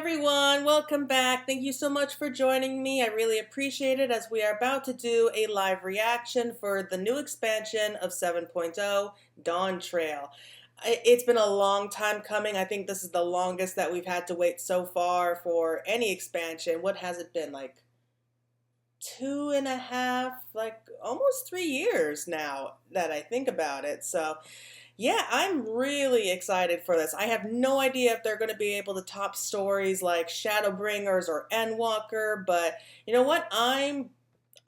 everyone, welcome back. Thank you so much for joining me. I really appreciate it as we are about to do a live reaction for the new expansion of 7.0 Dawntrail. It's been a long time coming. I think this is the longest that we've had to wait so far for any expansion. What has it been, like 2.5, like almost 3 years now that I think about it. So yeah, I'm really excited for this. I have no idea if they're going to be able to top stories like Shadowbringers or Endwalker, but you know what? I'm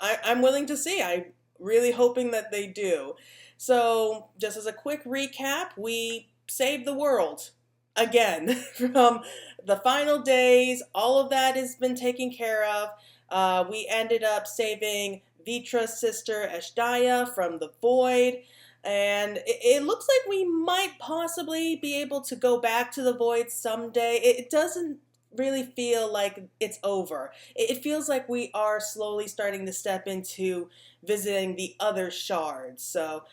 willing to see. I'm really hoping that they do. So, just as a quick recap, we saved the world again from the final days. All of that has been taken care of. We ended up saving Vitra's sister Eshdaya from the Void. And it looks like we might possibly be able to go back to the Void someday. It doesn't really feel like it's over. It feels like we are slowly starting to step into visiting the other shards. So,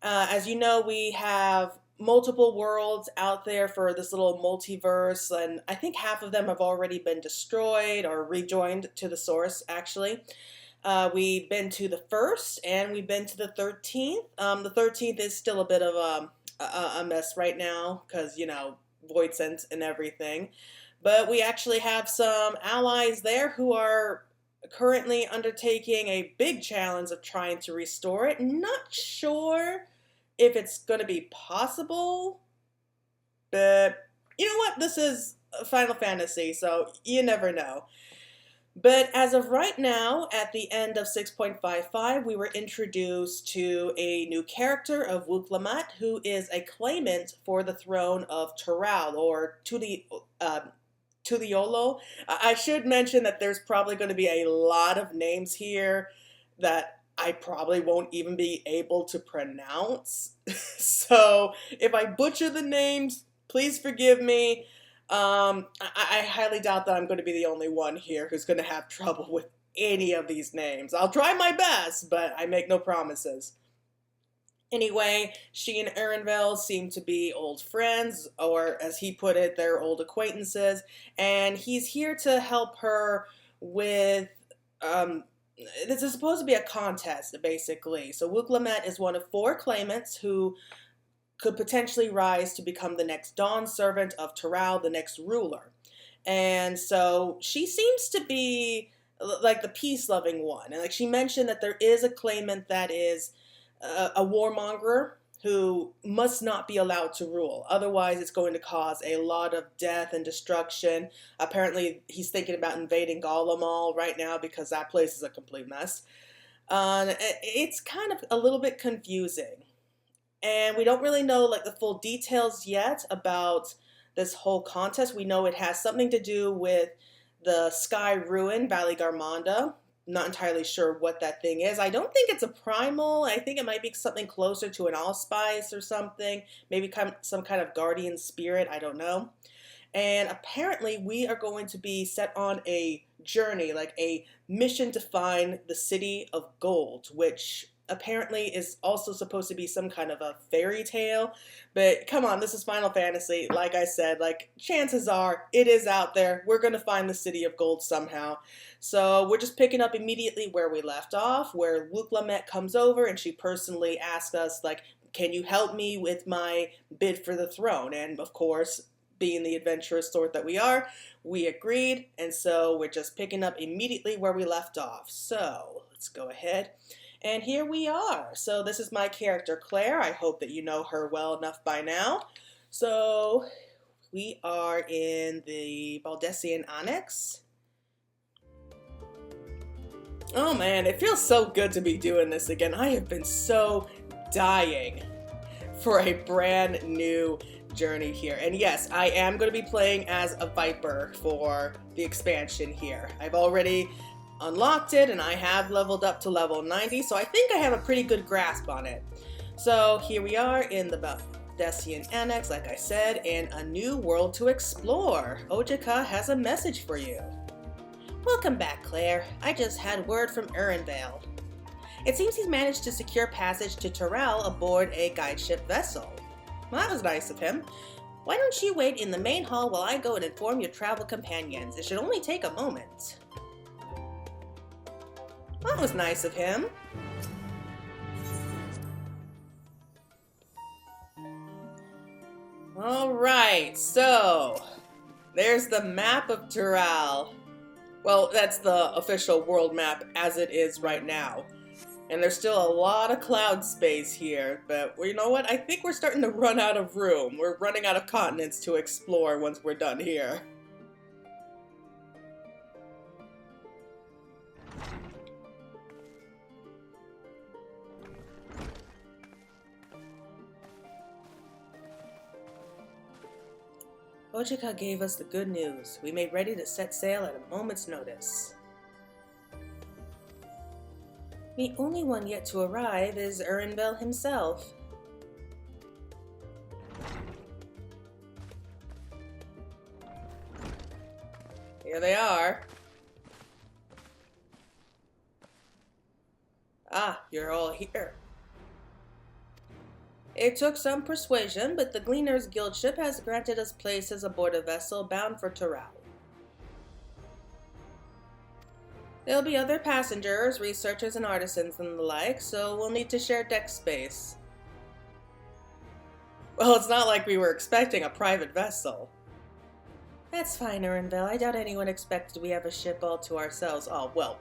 as you know, we have multiple worlds out there for this little multiverse, and I think half of them have already been destroyed or rejoined to the source, actually. We've been to the first, and we've been to the 13th. The 13th is still a bit of a mess right now, because, you know, Void Sense and everything. But we actually have some allies there who are currently undertaking a big challenge of trying to restore it. Not sure if it's going to be possible, but you know what? This is Final Fantasy, so you never know. But as of right now, at the end of 6.55, we were introduced to a new character of Wuk Lamat, who is a claimant for the throne of Tural, or Tuliolo. I should mention that there's probably going to be a lot of names here that I probably won't even be able to pronounce. So if I butcher the names, please forgive me. I highly doubt that I'm going to be the only one here who's going to have trouble with any of these names. I'll try my best, but I make no promises. Anyway, she and Erenvel seem to be old friends, or as he put it, they're old acquaintances, and he's here to help her with, this is supposed to be a contest, basically. So Wuk Lamat is one of 4 claimants who could potentially rise to become the next Dawn Servant of Tural, the next ruler. And so she seems to be like the peace-loving one. And like she mentioned that there is a claimant that is a warmonger who must not be allowed to rule. Otherwise, it's going to cause a lot of death and destruction. Apparently, he's thinking about invading Garlemald right now because that place is a complete mess. It's kind of a little bit confusing. And we don't really know like the full details yet about this whole contest. We know it has something to do with the Sky Ruin, Valley Garmonda. Not entirely sure what that thing is. I don't think it's a primal. I think it might be something closer to an allspice or something. Maybe some kind of guardian spirit. I don't know. And apparently we are going to be set on a journey, like a mission to find the City of Gold, which apparently is also supposed to be some kind of a fairy tale. But come on, this is Final Fantasy. Like I said, like chances are it is out there. We're going to find the City of Gold somehow. So we're just picking up immediately where we left off, where Wuk Lamat comes over and she personally asks us, like, can you help me with my bid for the throne? And of course, being the adventurous sort that we are, we agreed. And so we're just picking up immediately where we left off. So let's go ahead. And here we are. So this is my character, Claire. I hope that you know her well enough by now. So we are in the Baldesion Annex. Oh man, it feels so good to be doing this again. I have been so dying for a brand new journey here. And yes, I am going to be playing as a Viper for the expansion here. I've already unlocked it and I have leveled up to level 90, so I think I have a pretty good grasp on it. So here we are in the Baldesion Annex, like I said, and a new world to explore. Ojika has a message for you. Welcome back, Claire. I just had word from Erenvel. It seems he's managed to secure passage to Tural aboard a guideship vessel. Well, that was nice of him. Why don't you wait in the main hall while I go and inform your travel companions? It should only take a moment. That was nice of him. Alright, so there's the map of Tural. Well, that's the official world map as it is right now. And there's still a lot of cloud space here, but you know what? I think we're starting to run out of room. We're running out of continents to explore once we're done here. Ojika gave us the good news. We made ready to set sail at a moment's notice. The only one yet to arrive is Erinvel himself. Here they are. Ah, you're all here. It took some persuasion, but the Gleaners Guild ship has granted us places aboard a vessel bound for Tural. There'll be other passengers, researchers, and artisans and the like, so we'll need to share deck space. Well, it's not like we were expecting a private vessel. That's fine, Erinvel. I doubt anyone expected we have a ship all to ourselves. Oh, well,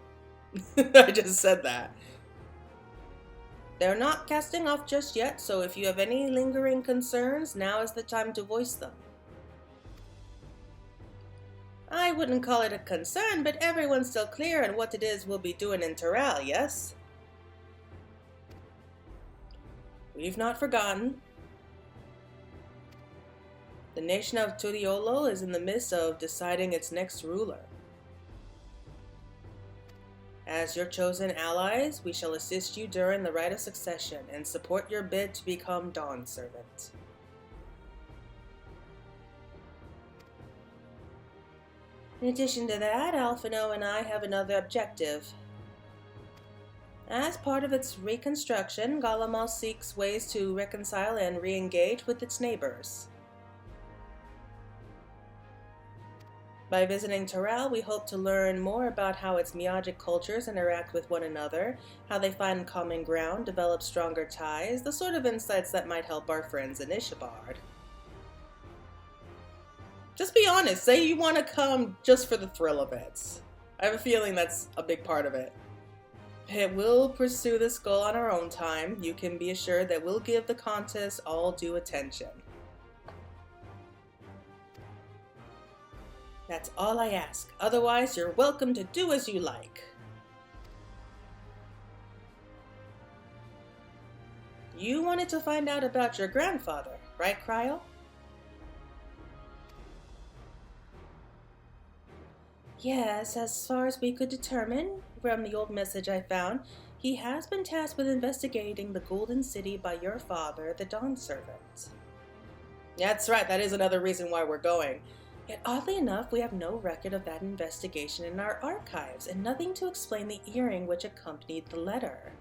I just said that. They're not casting off just yet, so if you have any lingering concerns, now is the time to voice them. I wouldn't call it a concern, but everyone's still clear on what it is we'll be doing in Tural, yes? We've not forgotten. The nation of Turiolo is in the midst of deciding its next ruler. As your chosen allies, we shall assist you during the rite of succession and support your bid to become Dawn Servant. In addition to that, Alphino and I have another objective. As part of its reconstruction, Galamal seeks ways to reconcile and re-engage with its neighbors. By visiting Tural, we hope to learn more about how its Miagic cultures interact with one another, how they find common ground, develop stronger ties, the sort of insights that might help our friends in Ishabard. Just be honest, say you want to come just for the thrill of it. I have a feeling that's a big part of it. We'll pursue this goal on our own time. You can be assured that we'll give the contest all due attention. That's all I ask. Otherwise, you're welcome to do as you like. You wanted to find out about your grandfather, right, Cryo? Yes, as far as we could determine from the old message I found, he has been tasked with investigating the Golden City by your father, the Dawn Servant. That's right, that is another reason why we're going. Yet oddly enough, we have no record of that investigation in our archives, and nothing to explain the earring which accompanied the letter.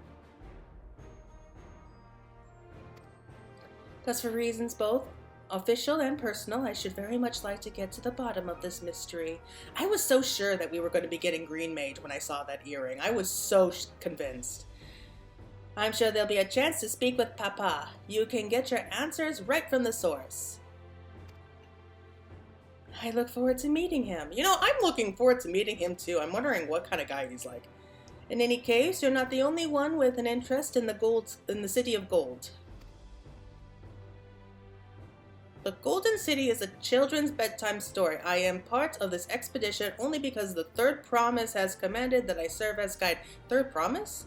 Thus, for reasons both official and personal, I should very much like to get to the bottom of this mystery. I was so sure that we were going to be getting Green Mage when I saw that earring. I was so convinced. I'm sure there'll be a chance to speak with Papa. You can get your answers right from the source. I look forward to meeting him. You know, I'm looking forward to meeting him too. I'm wondering what kind of guy he's like. In any case, you're not the only one with an interest in the City of Gold. The Golden City is a children's bedtime story. I am part of this expedition only because the Third Promise has commanded that I serve as guide. Third Promise?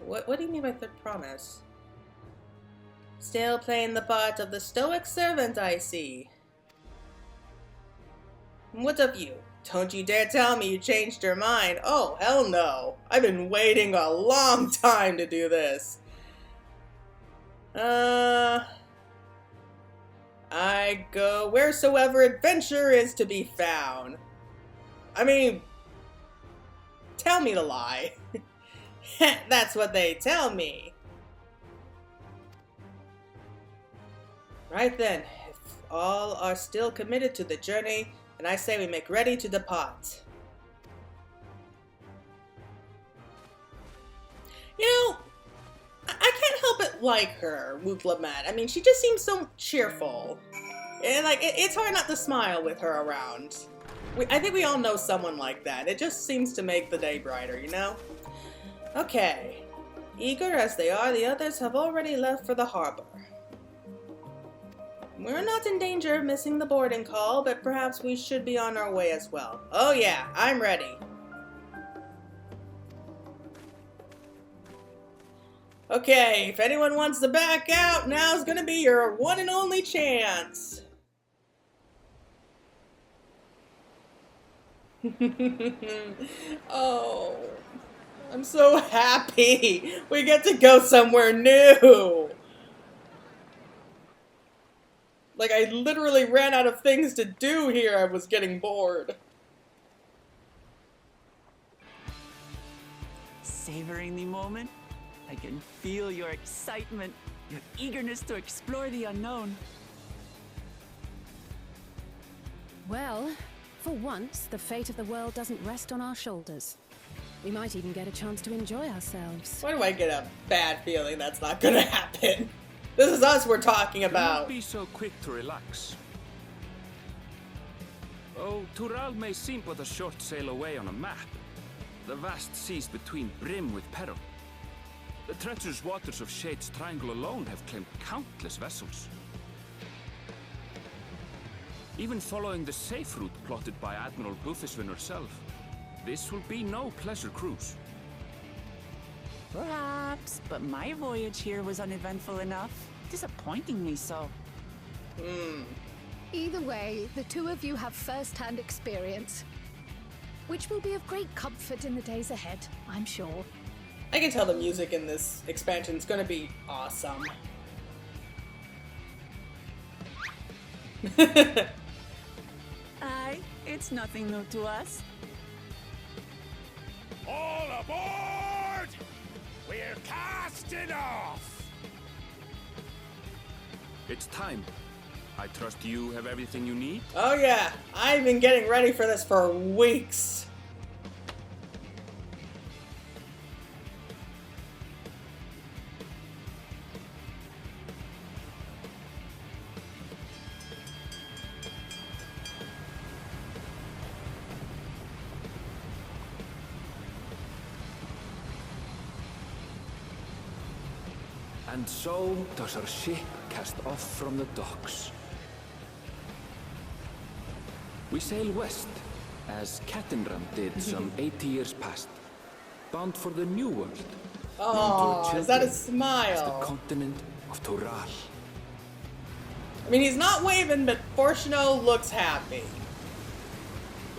What do you mean by Third Promise? Still playing the part of the stoic servant, I see. What of you? Don't you dare tell me you changed your mind. Oh, hell no. I've been waiting a long time to do this. I go wheresoever adventure is to be found. I mean, tell me to lie. That's what they tell me. Right then, if all are still committed to the journey, then I say we make ready to depart. You know, I can't help but like her, Wuk Lamat. I mean, she just seems so cheerful. And like, it's hard not to smile with her around. I think we all know someone like that. It just seems to make the day brighter, you know? Okay. Eager as they are, the others have already left for the harbor. We're not in danger of missing the boarding call, but perhaps we should be on our way as well. Oh yeah, I'm ready. Okay, if anyone wants to back out, now's gonna be your one and only chance. Oh, I'm so happy. We get to go somewhere new. Like, I literally ran out of things to do here. I was getting bored. Savoring the moment? I can feel your excitement, your eagerness to explore the unknown. Well, for once, the fate of the world doesn't rest on our shoulders. We might even get a chance to enjoy ourselves. Why do I get a bad feeling that's not gonna happen? This is us we're talking about. Don't be so quick to relax. Oh, Tural may seem but a short sail away on a map. The vast seas between brim with peril. The treacherous waters of Shade's Triangle alone have claimed countless vessels. Even following the safe route plotted by Admiral Bluefishwin herself, this will be no pleasure cruise. Perhaps, but my voyage here was uneventful enough. Disappointingly so. Either way, the two of you have first-hand experience, which will be of great comfort in the days ahead, I'm sure. I can tell the music in this expansion is gonna be awesome. Aye, it's nothing new to us. All aboard! We're casting off! It's time. I trust you have everything you need? Oh yeah, I've been getting ready for this for weeks. And so does our ship cast off from the docks. We sail west, as Kattenram did some 80 years past, bound for the New World. Oh, is that a As the smile? continent of Tural. I mean, he's not waving, but Fortuno looks happy.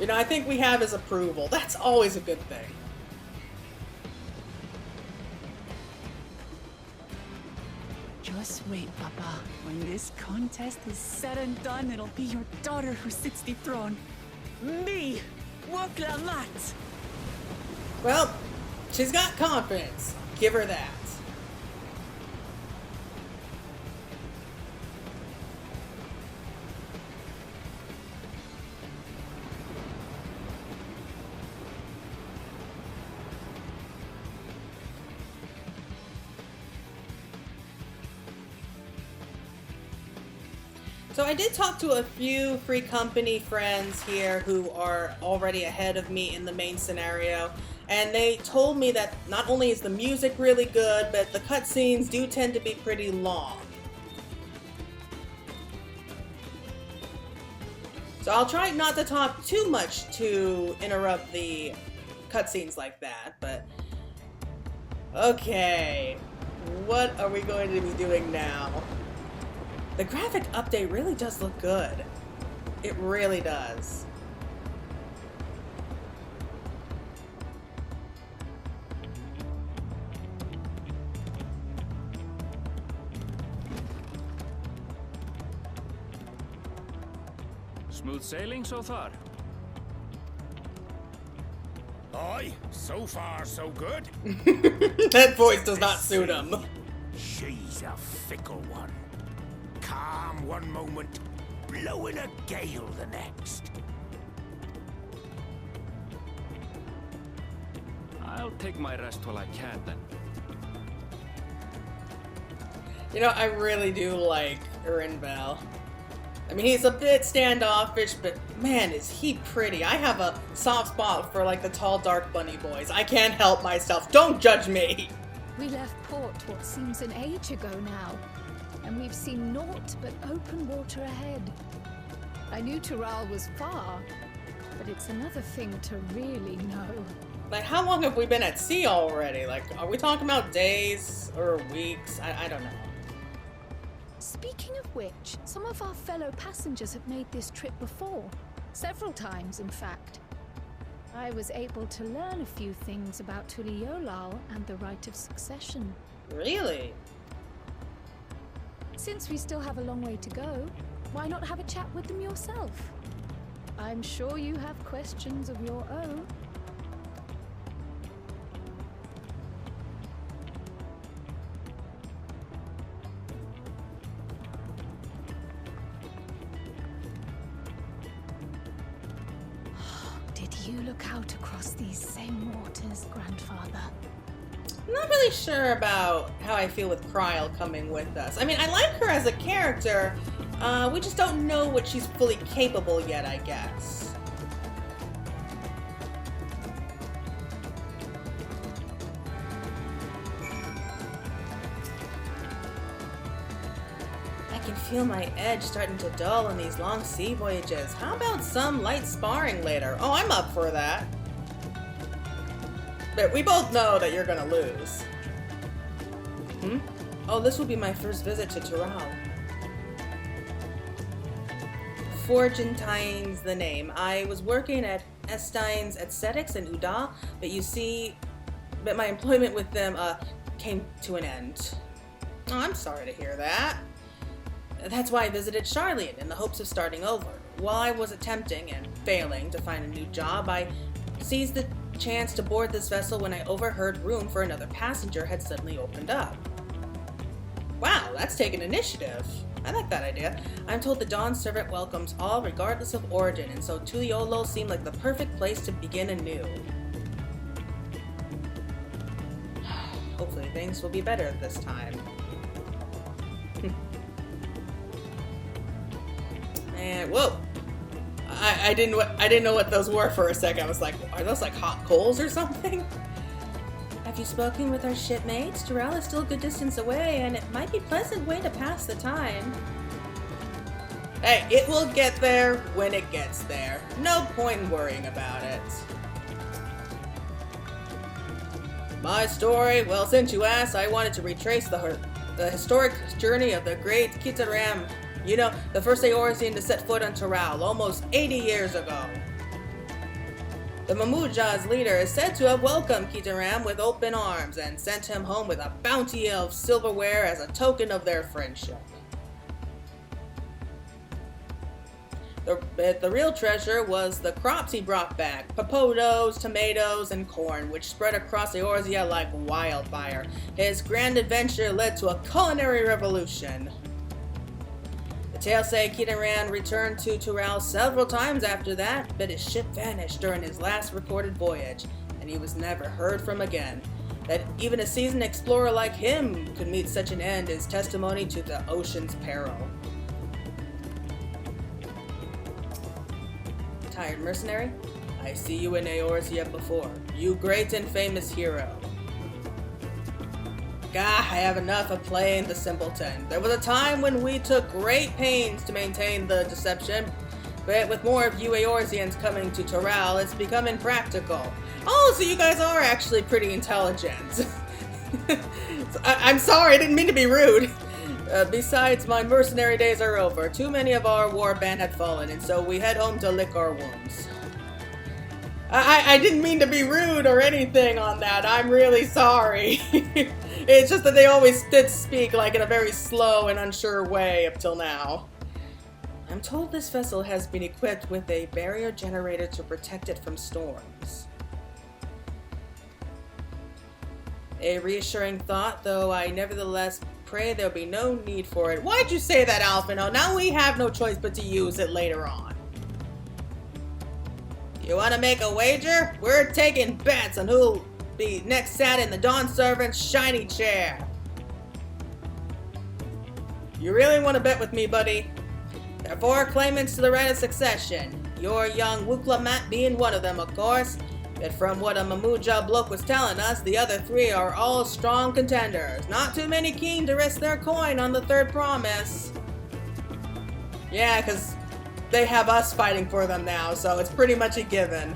You know, I think we have his approval. That's always a good thing. Just wait, Papa. When this contest is said and done, it'll be your daughter who sits the throne. Me, Wuk Lamat. Well, she's got confidence. Give her that. So I did talk to a few Free Company friends here who are already ahead of me in the main scenario, and they told me that not only is the music really good, but the cutscenes do tend to be pretty long. So I'll try not to talk too much to interrupt the cutscenes like that, but... Okay, what are we going to be doing now? The graphic update really does look good. It really does. Smooth sailing so far? Aye, so far so good. That voice does not suit him. She's a fickle one. Calm one moment, blowing a gale the next. I'll take my rest while I can then. You know, I really do like Erinbel. I mean, he's a bit standoffish, but man, is he pretty. I have a soft spot for, like, the tall, dark bunny boys. I can't help myself. Don't judge me! We left port what seems an age ago now, and we've seen naught but open water ahead. I knew Tural was far, but it's another thing to really know. Like, how long have we been at sea already? Like, are we talking about days or weeks? I don't know. Speaking of which, some of our fellow passengers have made this trip before. Several times, in fact. I was able to learn a few things about Tuliolal and the right of succession. Really? Since we still have a long way to go, why not have a chat with them yourself? I'm sure you have questions of your own. Did you look out across these same waters, Grandfather? I'm not really sure about how I feel with Kryl coming with us. I mean, I like her as a character. We just don't know what she's fully capable yet, I guess. I can feel my edge starting to dull in these long sea voyages. How about some light sparring later? Oh, I'm up for that. But we both know that you're gonna lose. Oh, this will be my first visit to Tural. Forgentine's the name. I was working at Estein's Aesthetics in Uda, but my employment with them came to an end. Oh, I'm sorry to hear that. That's why I visited Sharlayan in the hopes of starting over. While I was attempting and failing to find a new job, I seized the chance to board this vessel when I overheard room for another passenger had suddenly opened up. Wow, that's taken initiative. I like that idea. I'm told the Dawn Servant welcomes all regardless of origin, and so Tuliolal seemed like the perfect place to begin anew. Hopefully things will be better this time. And whoa! I didn't know what those were for a second. I was like, are those like hot coals or something? Have you spoken with our shipmates? Tural is still a good distance away, and it might be a pleasant way to pass the time. Hey, it will get there when it gets there. No point in worrying about it. My story? Well, since you asked, I wanted to retrace the historic journey of the great Kitaram. You know, the first Eorzean to set foot on Tural, almost 80 years ago. The Mamuja's leader is said to have welcomed Kitaram with open arms and sent him home with a bounty of silverware as a token of their friendship. The real treasure was the crops he brought back, potatoes, tomatoes, and corn, which spread across Eorzea like wildfire. His grand adventure led to a culinary revolution. Tales say Kitaran returned to Tural several times after that, but his ship vanished during his last recorded voyage, and he was never heard from again. That even a seasoned explorer like him could meet such an end is testimony to the ocean's peril. Tired mercenary? I see you in Eorzea before. You great and famous hero. Gah, I have enough of playing the simpleton. There was a time when we took great pains to maintain the deception, but with more of you Eorzeans coming to Tural, it's become impractical. Oh, so you guys are actually pretty intelligent. I'm sorry, I didn't mean to be rude. Besides, my mercenary days are over. Too many of our warband had fallen, and so we head home to lick our wounds. I didn't mean to be rude or anything on that. I'm really sorry. It's just that they always did speak like in a very slow and unsure way up till now. I'm told this vessel has been equipped with a barrier generator to protect it from storms. A reassuring thought, though I nevertheless pray there'll be no need for it. Why'd you say that, Alphino? Now we have no choice but to use it later on. You want to make a wager? We're taking bets on who'll be next sat in the Dawn Servant's shiny chair. You really want to bet with me, buddy? There are 4 claimants to the right of succession. Your young Wuk Lamat being one of them, of course. But from what a Mamuja bloke was telling us, the other 3 are all strong contenders. Not too many keen to risk their coin on the 3rd promise. Yeah, because they have us fighting for them now, so it's pretty much a given.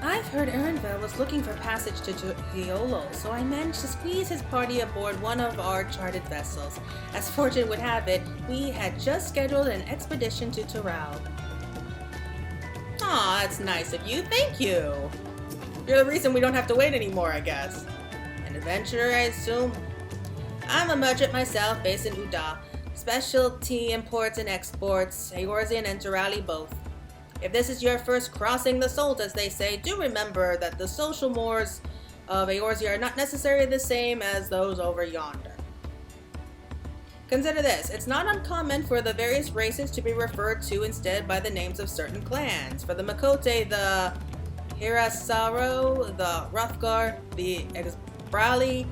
I've heard Ernville was looking for passage to Giolo, so I managed to squeeze his party aboard one of our charted vessels. As fortune would have it, we had just scheduled an expedition to Tural. Aw, that's nice of you. Thank you. You're the reason we don't have to wait anymore, I guess. An adventurer, I assume? I'm a merchant myself, based in Uda. Specialty imports and exports, Eorzean and Turali both. If this is your first crossing the Salt, as they say, do remember that the social mores of Eorzea are not necessarily the same as those over yonder. Consider this, it's not uncommon for the various races to be referred to instead by the names of certain clans. For the Makote, the Hirasaro, the Hrothgar, the Exbrali,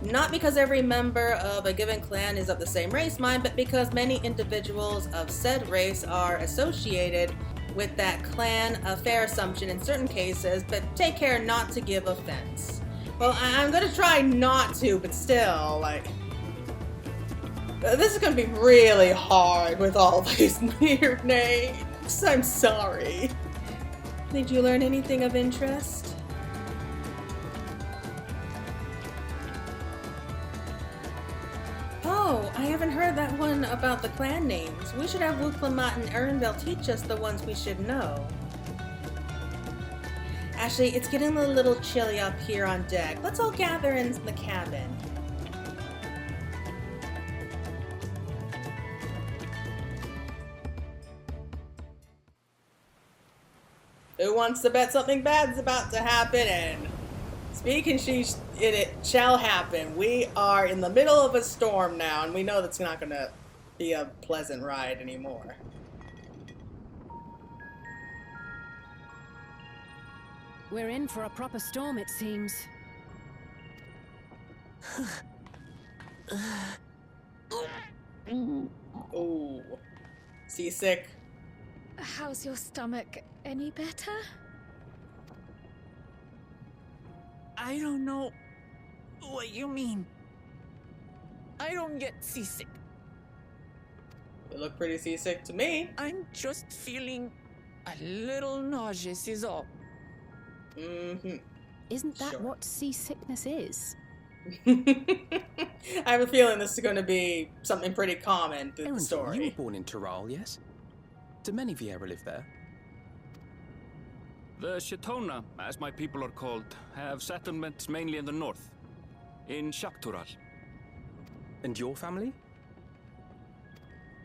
not because every member of a given clan is of the same race, mind, but because many individuals of said race are associated with that clan, a fair assumption in certain cases, but take care not to give offense. Well, I'm gonna try not to, but still, like, this is gonna be really hard with all these weird names. I'm sorry. Did you learn anything of interest? Oh, I haven't heard that one about the clan names. We should have Wuk Lamat and Ernville teach us the ones we should know. Actually, it's getting a little chilly up here on deck. Let's all gather in the cabin. Who wants to bet something bad's about to happen? And speaking it shall happen. We are in the middle of a storm now, and we know that's not going to be a pleasant ride anymore. We're in for a proper storm, it seems. Ooh. Seasick? How's your stomach? Any better? I don't know what you mean. I don't get seasick. You look pretty seasick to me. I'm just feeling a little nauseous is all. Mm-hmm. Isn't that Sure. what seasickness is? I have a feeling this is going to be something pretty common to the Aaron, you were story. born in Tural, yes? Do many of you ever live there? The Shetona, as my people are called, have settlements mainly in the north, in Tural. And your family?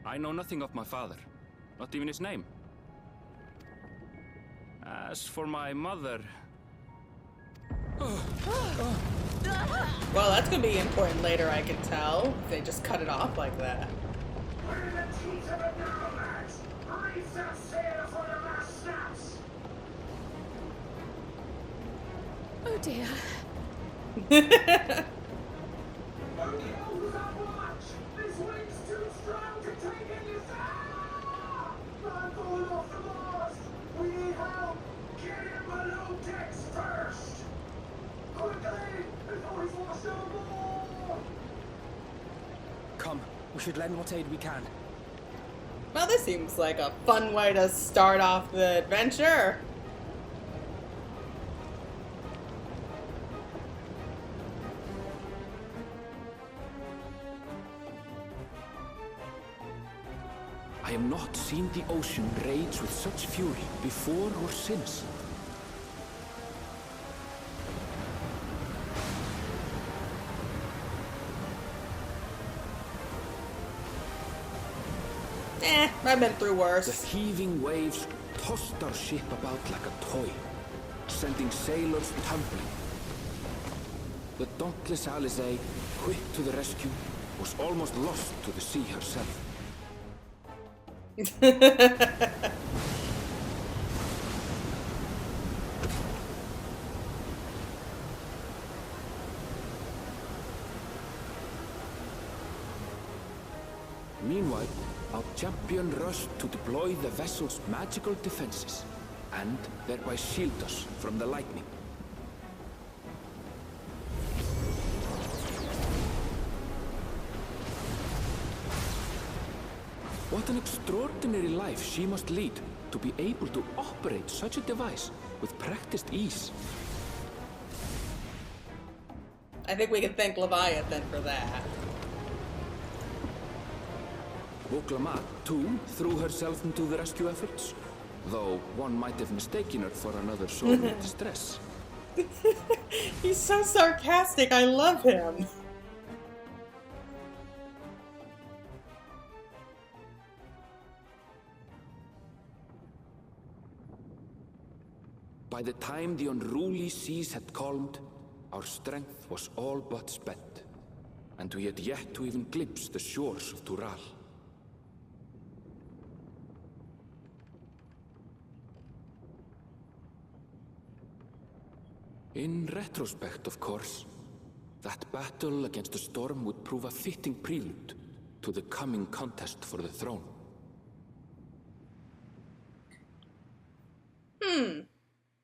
I know nothing of my father, not even his name. As for my mother... Well, that's going to be important later, I can tell, if they just cut it off like that. Oh dear. Come, we should lend what aid we can. Well, this seems like a fun way to start off the adventure. I have not seen the ocean rage with such fury before or since. I've been through The worse. heaving waves tossed our ship about like a toy, sending sailors tumbling, The dauntless Alizé, quick to the rescue, was almost lost to the sea herself. Meanwhile, our champion rushed to deploy the vessel's magical defenses, and thereby shield us from the lightning. What an extraordinary life she must lead to be able to operate such a device with practiced ease. I think we can thank Leviathan for that. Wuk Lamat, too, threw herself into the rescue efforts, though one might have mistaken her for another soul in distress. He's so sarcastic, I love him. By the time the unruly seas had calmed, our strength was all but spent, and we had yet to even glimpse the shores of Tural. In retrospect, of course, that battle against the storm would prove a fitting prelude to the coming contest for the throne.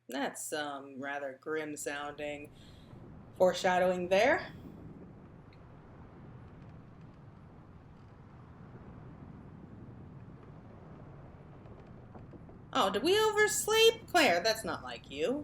That's rather grim sounding foreshadowing there. Oh, did we oversleep? Claire, that's not like you.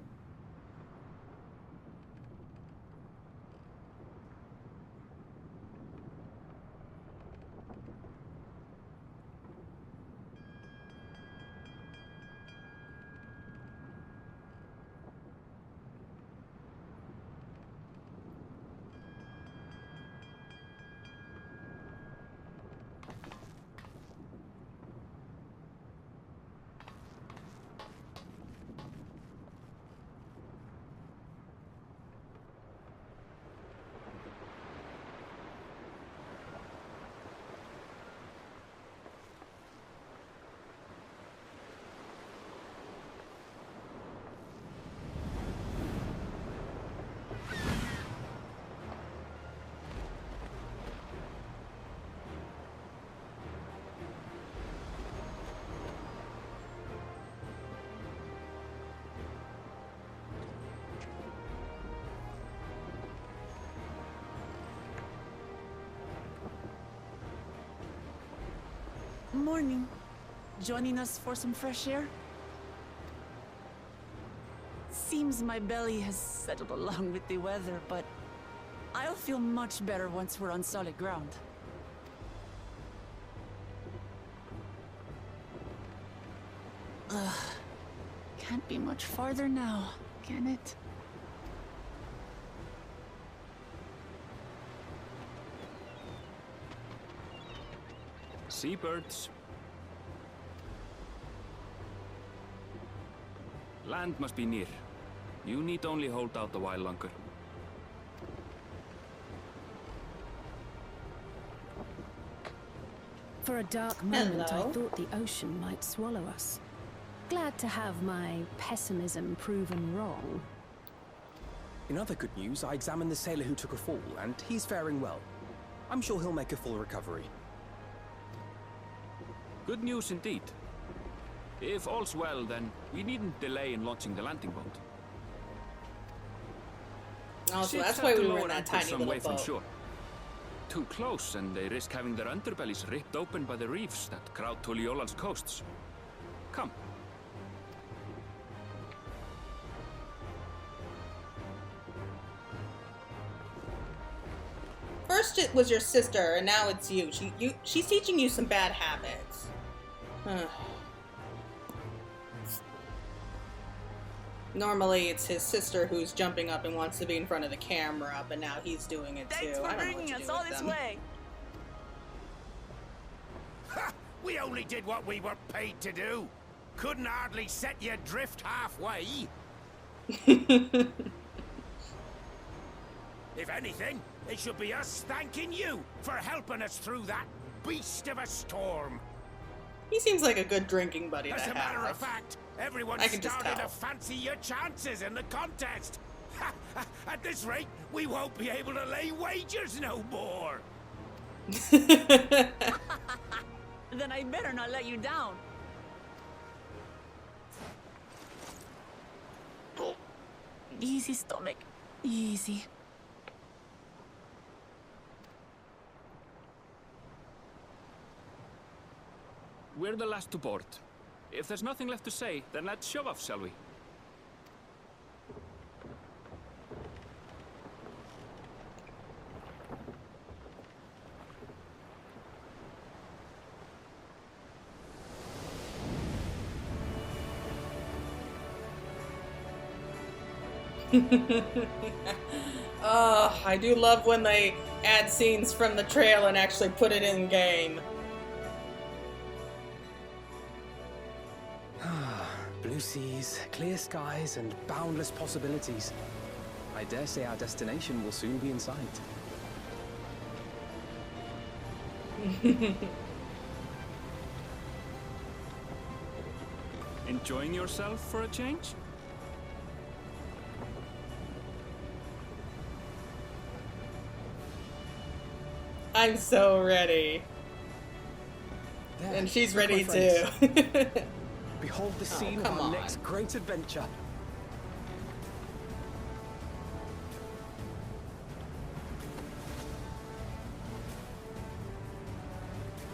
Morning. Joining us for some fresh air? Seems my belly has settled along with the weather, but I'll feel much better once we're on solid ground. Ugh. Can't be much farther now, can it? Seabirds. Land must be near. You need only hold out a while longer. For a dark moment, Hello. I thought the ocean might swallow us. Glad to have my pessimism proven wrong. In other good news, I examined the sailor who took a fall, and he's faring well. I'm sure he'll make a full recovery. Good news indeed. If all's well, then we needn't delay in launching the landing boat. Oh, so Ships that's have why to we lower were in that anchor tiny some little way from boat. shore. Too close, and they risk having their underbellies ripped open by the reefs that crowd Tuliola's coasts. Come. First it was your sister, and now it's you. She's teaching you some bad habits. Normally it's his sister who's jumping up and wants to be in front of the camera, but now he's doing it Thanks too. for I don't know what bringing to us do all with this them. way. Ha! We only did what we were paid to do. Couldn't hardly set you adrift halfway. If anything, it should be us thanking you for helping us through that beast of a storm. He seems like a good drinking buddy to As have. a matter of fact, everyone I can just started tell. to fancy your chances in the contest. At this rate, we won't be able to lay wagers no more. Then I better not let you down. Easy, stomach. Easy. We're the last to board. If there's nothing left to say, then let's shove off, shall we? Oh, I do love when they add scenes from the trail and actually put it in game. Blue seas, clear skies, and boundless possibilities. I dare say our destination will soon be in sight. Enjoying yourself for a change? I'm so ready. There, And she's look, my ready friends. too. Behold the scene of come our on. next great adventure.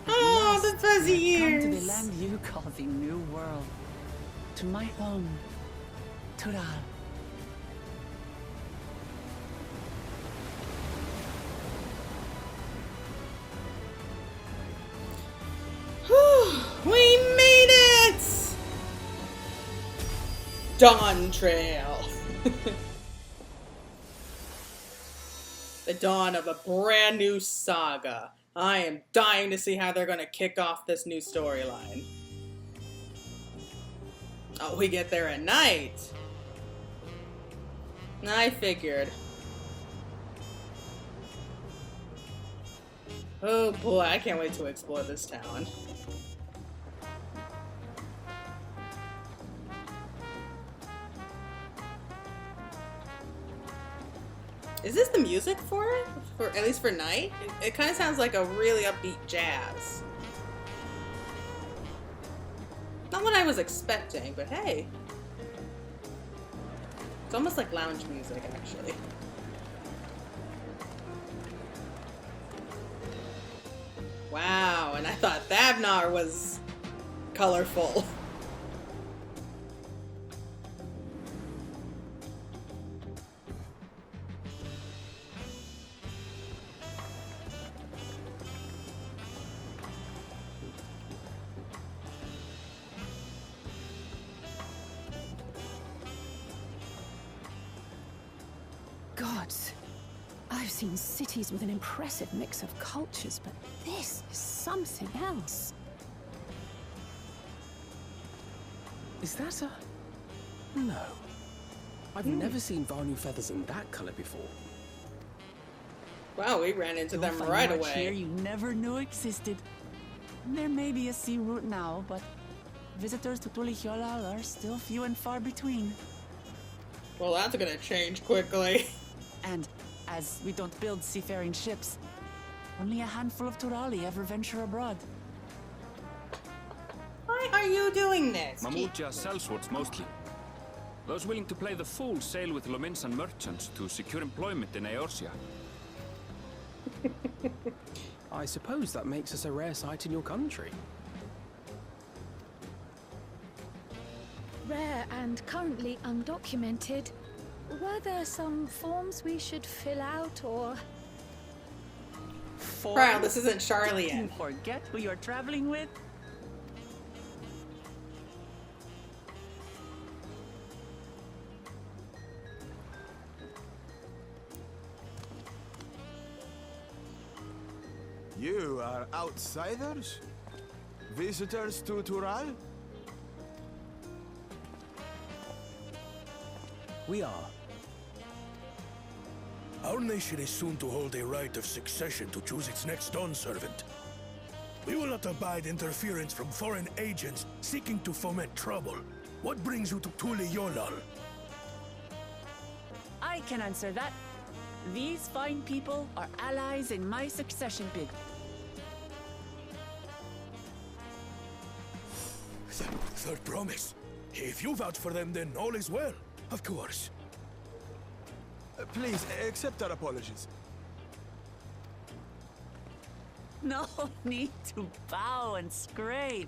Oh, the fuzzy Come to the ears. land you call the New World. To my home, Tural. We made it! Dawntrail. The dawn of a brand new saga. I am dying to see how they're going to kick off this new storyline. Oh, we get there at night. I figured. Oh boy, I can't wait to explore this town. Is this the music for it? For at least for night? It kind of sounds like a really upbeat jazz. Not what I was expecting, but hey. It's almost like lounge music, actually. Wow, and I thought Thavnar was colorful. Gods, I've seen cities with an impressive mix of cultures, but this is something else. Is that a... No. I've never seen Vanu feathers in that color before. Wow, we ran into You'll them find right much here away. you never knew existed. There may be a sea route now, but visitors to Tulihiola are still few and far between. Well, that's gonna change quickly. And as we don't build seafaring ships, only a handful of Turali ever venture abroad. Why are you doing this? Mamuja sellswords mostly. Those willing to play the fool sail with Lominsan merchants to secure employment in Eorzea. I suppose that makes us a rare sight in your country. Rare and currently undocumented. Were there some forms we should fill out or... Wow, this isn't Sharlayan. Forget who you're traveling with? You are outsiders? Visitors to Tural? We are. Our nation is soon to hold a right of succession to choose its next Dawn servant. We will not abide interference from foreign agents seeking to foment trouble. What brings you to Tural? I can answer that. These fine people are allies in my succession bid. Third promise. If you vouch for them, then all is well. Of course. Please, accept our apologies. No need to bow and scrape.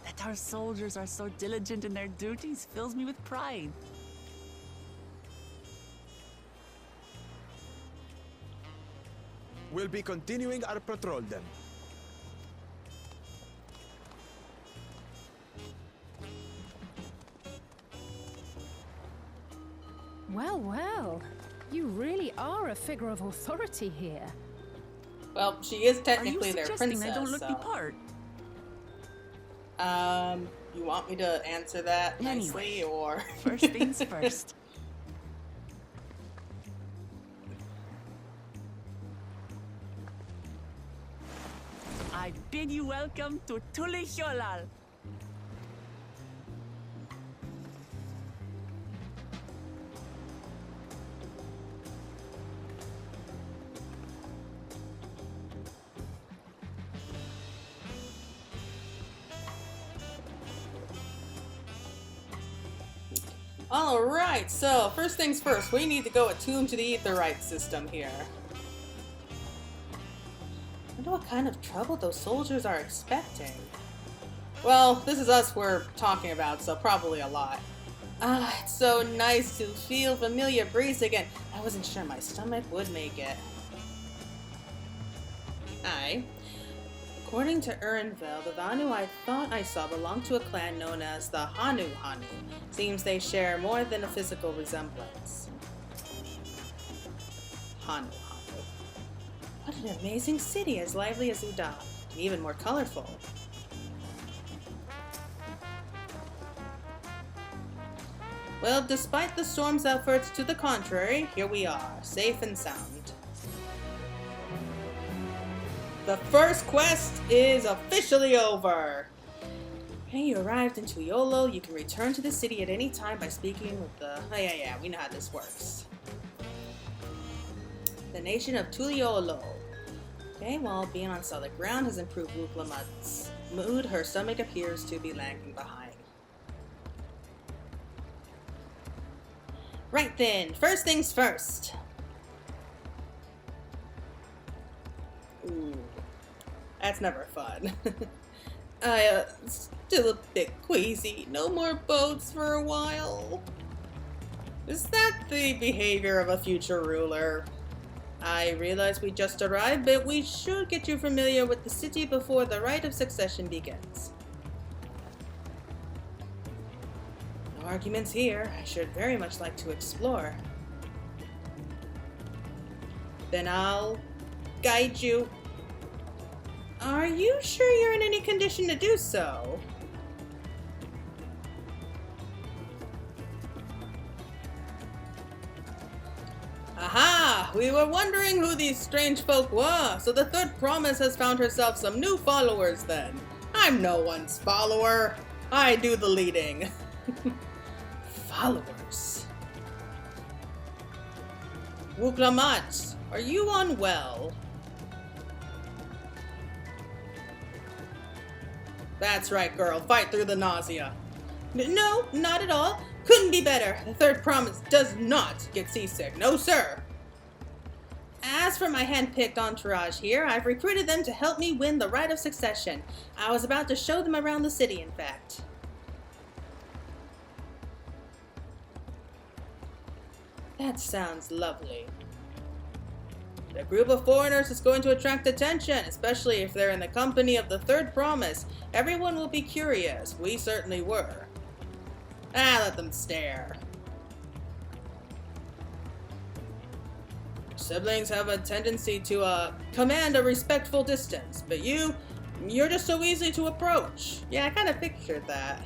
That our soldiers are so diligent in their duties fills me with pride. We'll be continuing our patrol then. Well, well. You really are a figure of authority here. Well, she is technically their princess. Are you suggesting I don't look the part? You want me to answer that nicely, or first things first. I bid you welcome to Tural. Alright, so first things first, we need to go attune to the Aetheryte system here. I wonder what kind of trouble those soldiers are expecting. Well, this is us we're talking about, so probably a lot. Ah, it's so nice to feel familiar breeze again. I wasn't sure my stomach would make it. Aye. According to Urnville, the Vanu I thought I saw belonged to a clan known as the Hanu. Seems they share more than a physical resemblance. Hanu. What an amazing city, as lively as Udon, and even more colorful. Well, despite the storm's efforts to the contrary, here we are, safe and sound. The first quest is officially over! When you arrived in Tural, you can return to the city at any time by speaking with the... Oh yeah, we know how this works. The nation of Tural. Okay, while being on solid ground has improved Wuk Lamat's mood, her stomach appears to be lagging behind. Right then, first things first. Ooh, that's never fun. Still a bit queasy. No more boats for a while. Is that the behavior of a future ruler? I realize we just arrived, but we should get you familiar with the city before the rite of succession begins. No arguments here. I should very much like to explore. Then I'll guide you. Are you sure you're in any condition to do so? Aha! We were wondering who these strange folk were, so the third promise has found herself some new followers then. I'm no one's follower. I do the leading. Followers. Wuk Lamat, are you unwell? That's right, girl. Fight through the nausea. No, not at all. Couldn't be better. The third promise does not get seasick. No, sir. As for my hand-picked entourage here, I've recruited them to help me win the rite of succession. I was about to show them around the city, in fact. That sounds lovely. The group of foreigners is going to attract attention, especially if they're in the company of the third promise. Everyone will be curious. We certainly were. Let them stare. Siblings have a tendency to, command a respectful distance, but you're just so easy to approach. Yeah, I kind of pictured that.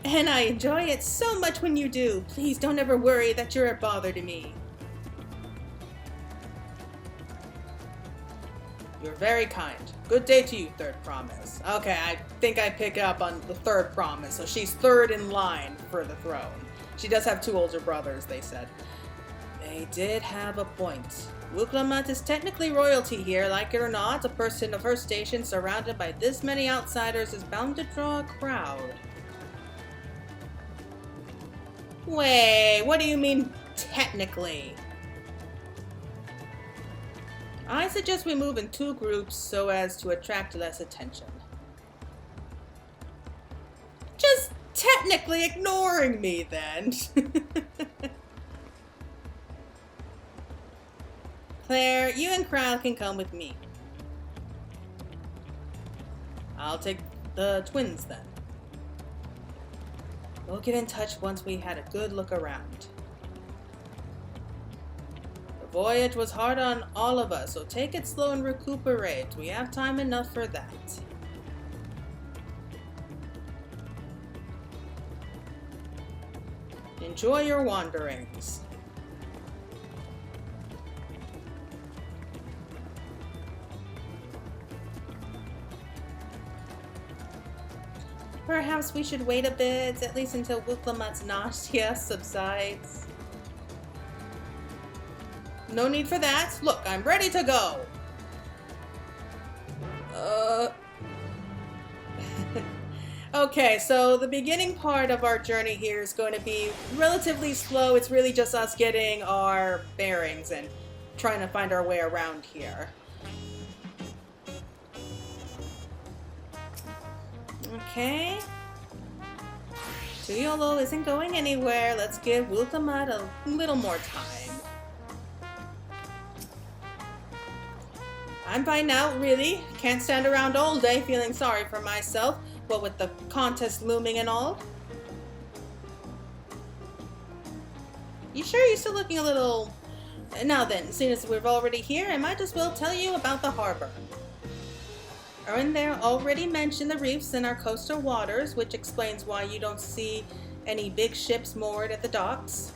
And I enjoy it so much when you do. Please don't ever worry that you're a bother to me. You're very kind. Good day to you, third promise. Okay, I think I pick up on the third promise. So she's third in line for the throne. She does have 2 older brothers, they said. They did have a point. Wuk Lamat is technically royalty here. Like it or not, a person of her station surrounded by this many outsiders is bound to draw a crowd. Wait, what do you mean, technically? I suggest we move in 2 groups so as to attract less attention. Just technically ignoring me, then. Claire, you and Crown can come with me. I'll take the twins, then. We'll get in touch once we had a good look around. The voyage was hard on all of us, so take it slow and recuperate. We have time enough for that. Enjoy your wanderings. Perhaps we should wait a bit, at least until Wuk Lamat's nausea subsides. No need for that. Look, I'm ready to go. Okay, so the beginning part of our journey here is going to be relatively slow. It's really just us getting our bearings and trying to find our way around here. Okay. Tural isn't going anywhere. Let's give Wuk Lamat a little more time. I'm fine now, really. Can't stand around all day feeling sorry for myself, what with the contest looming and all. You sure you're still looking a little... Now then, seeing as we're already here, I might as well tell you about the harbor. Aren't there already mentioned the reefs in our coastal waters, which explains why you don't see any big ships moored at the docks?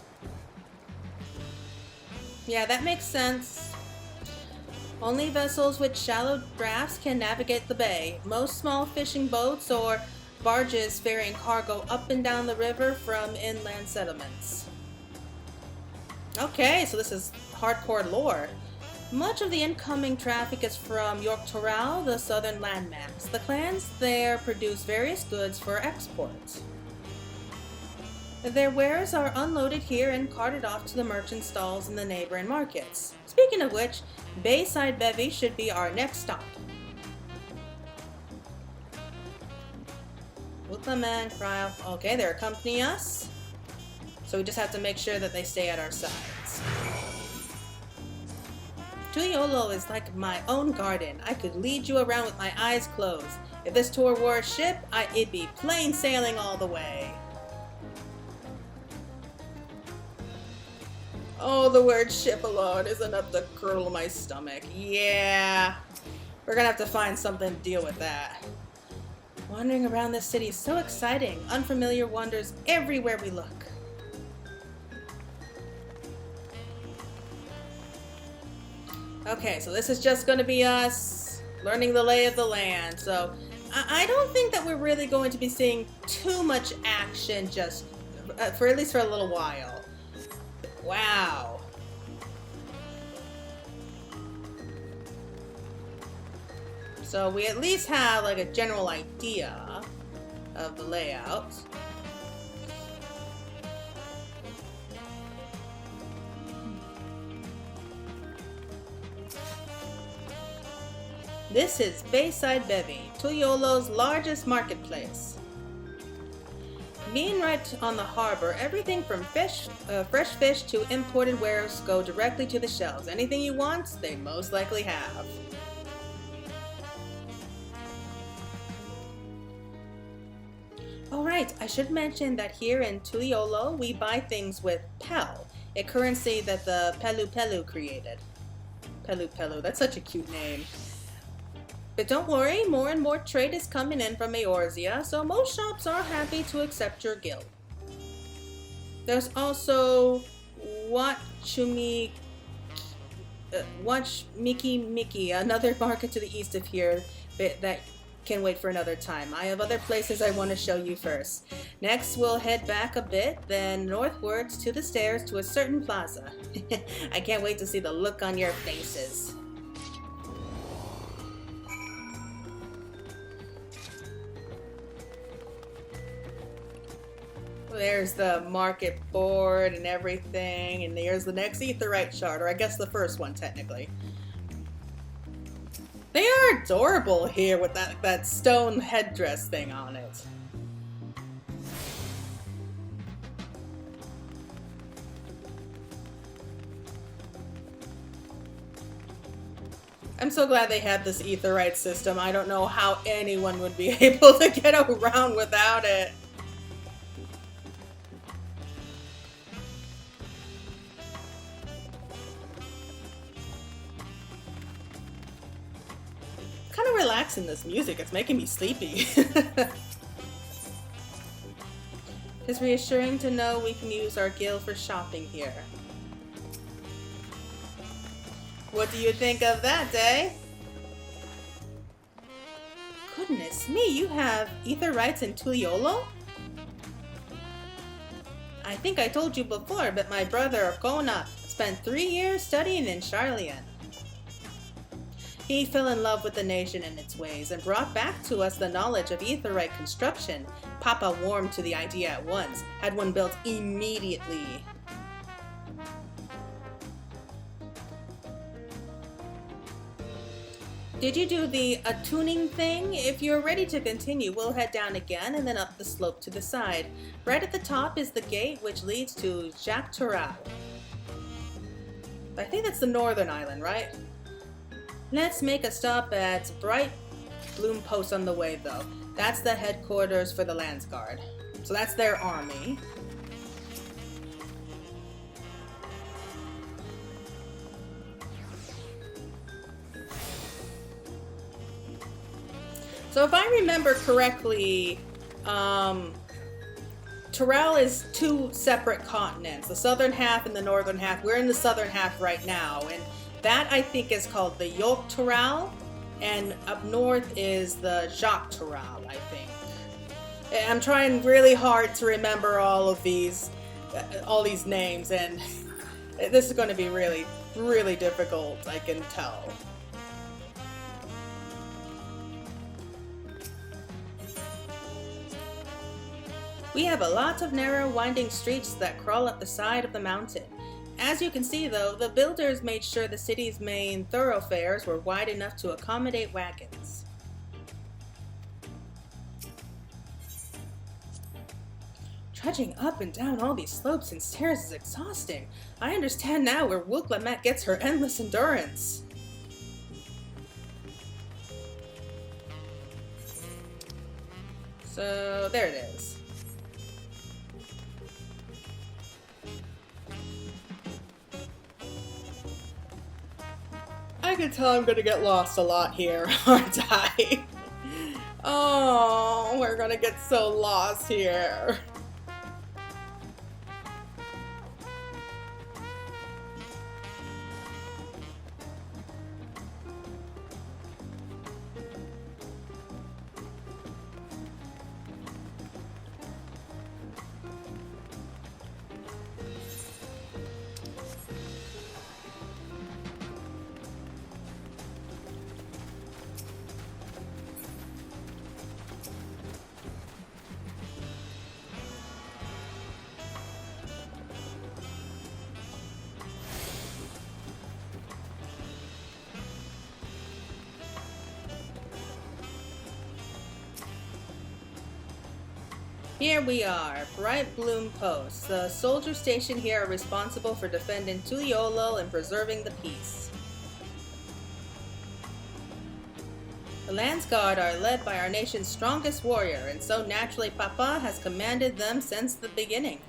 Yeah, that makes sense. Only vessels with shallow drafts can navigate the bay. Most small fishing boats or barges ferrying cargo up and down the river from inland settlements. Okay, so this is hardcore lore. Much of the incoming traffic is from Tural, the southern landmass. The clans there produce various goods for export. Their wares are unloaded here and carted off to the merchant stalls in the neighboring markets. Speaking of which, Bayside Bevy should be our next stop. Wuk Lamat, Cryo. Okay, they're accompanying us. So we just have to make sure that they stay at our sides. Tural is like my own garden. I could lead you around with my eyes closed. If this tour were a ship, it'd be plain sailing all the way. Oh, the word ship alone is enough to curdle my stomach. Yeah, we're gonna have to find something to deal with that. Wandering around this city is so exciting. Unfamiliar wonders everywhere we look. Okay, so this is just going to be us learning the lay of the land. So I don't think that we're really going to be seeing too much action just for at least for a little while. Wow. So we at least have like a general idea of the layout. This is Bayside Bevy, Tural's largest marketplace. Being right on the harbor, everything from fresh fish to imported wares go directly to the shelves. Anything you want, they most likely have. Alright, I should mention that here in Tural, we buy things with Pel, a currency that the Pelu created. Pelu, that's such a cute name. But don't worry, more and more trade is coming in from Eorzea, so most shops are happy to accept your guild. There's also Watchmiki, another market to the east of here that can wait for another time. I have other places I want to show you first. Next, we'll head back a bit, then northwards to the stairs to a certain plaza. I can't wait to see the look on your faces. There's the market board and everything, and there's the next Aetheryte shard, or I guess the first one technically. They are adorable here with that stone headdress thing on it. I'm so glad they had this Aetheryte system. I don't know how anyone would be able to get around without it. Kind of relaxing, this music. It's making me sleepy. It's reassuring to know we can use our guild for shopping here. What do you think of that, eh? Goodness me, you have Aetherytes in Tuliolo? I think I told you before, but my brother Okona spent 3 years studying in Sharlayan. He fell in love with the nation and its ways and brought back to us the knowledge of Aetheryte construction. Papa warmed to the idea at once, had one built immediately. Did you do the attuning thing? If you're ready to continue, we'll head down again and then up the slope to the side. Right at the top is the gate which leads to Tural. I think that's the northern island, right? Let's make a stop at Bright Bloom Post on the way, though. That's the headquarters for the Landsguard. So that's their army. So if I remember correctly, Tural is 2 separate continents, the southern half and the northern half. We're in the southern half right now, and that I think is called the Wuk Tural, and up north is the Tural, I think. I'm trying really hard to remember all these names, and this is going to be really, really difficult, I can tell. We have a lot of narrow, winding streets that crawl up the side of the mountain. As you can see, though, the builders made sure the city's main thoroughfares were wide enough to accommodate wagons. Trudging up and down all these slopes and stairs is exhausting. I understand now where Wuk Lamat gets her endless endurance. So, there it is. I can tell I'm gonna get lost a lot here, aren't I? Oh, we're gonna get so lost here. Here we are, Bright Bloom Post. The soldier stationed here are responsible for defending Tuliolo and preserving the peace. The Landsguard are led by our nation's strongest warrior, and so naturally Papa has commanded them since the beginning.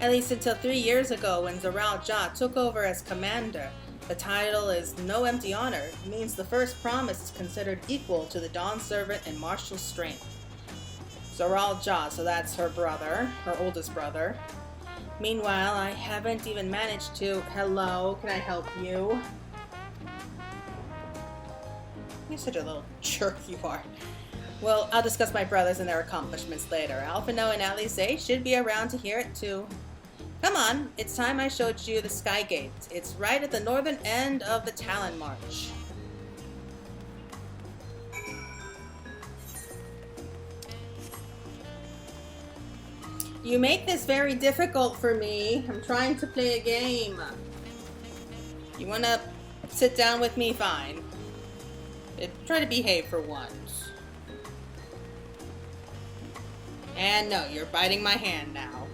At least until 3 years ago when Tural took over as commander. The title is no empty honor. It means the first promise is considered equal to the Dawn Servant in martial strength. Zoral Ja, so that's her brother, her oldest brother. Meanwhile, I haven't even managed to... Hello, can I help you? You're such a little jerk you are. Well, I'll discuss my brothers and their accomplishments later. Alphino and Alice should be around to hear it too. Come on, it's time I showed you the Sky Gate. It's right at the northern end of the Talon March. You make this very difficult for me. I'm trying to play a game. You wanna sit down with me? Fine. Try to behave for once. And no, you're biting my hand now.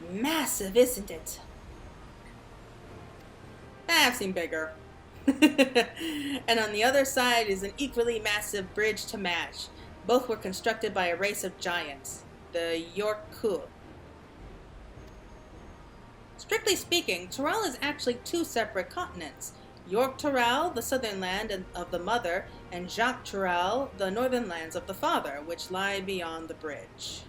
Massive, isn't it? I've seen bigger. And on the other side is an equally massive bridge to match. Both were constructed by a race of giants, the Yorku. Strictly speaking, Tural is actually two separate continents. York Tural, the southern land of the mother, and Jacques Tural, the northern lands of the father, which lie beyond the bridge.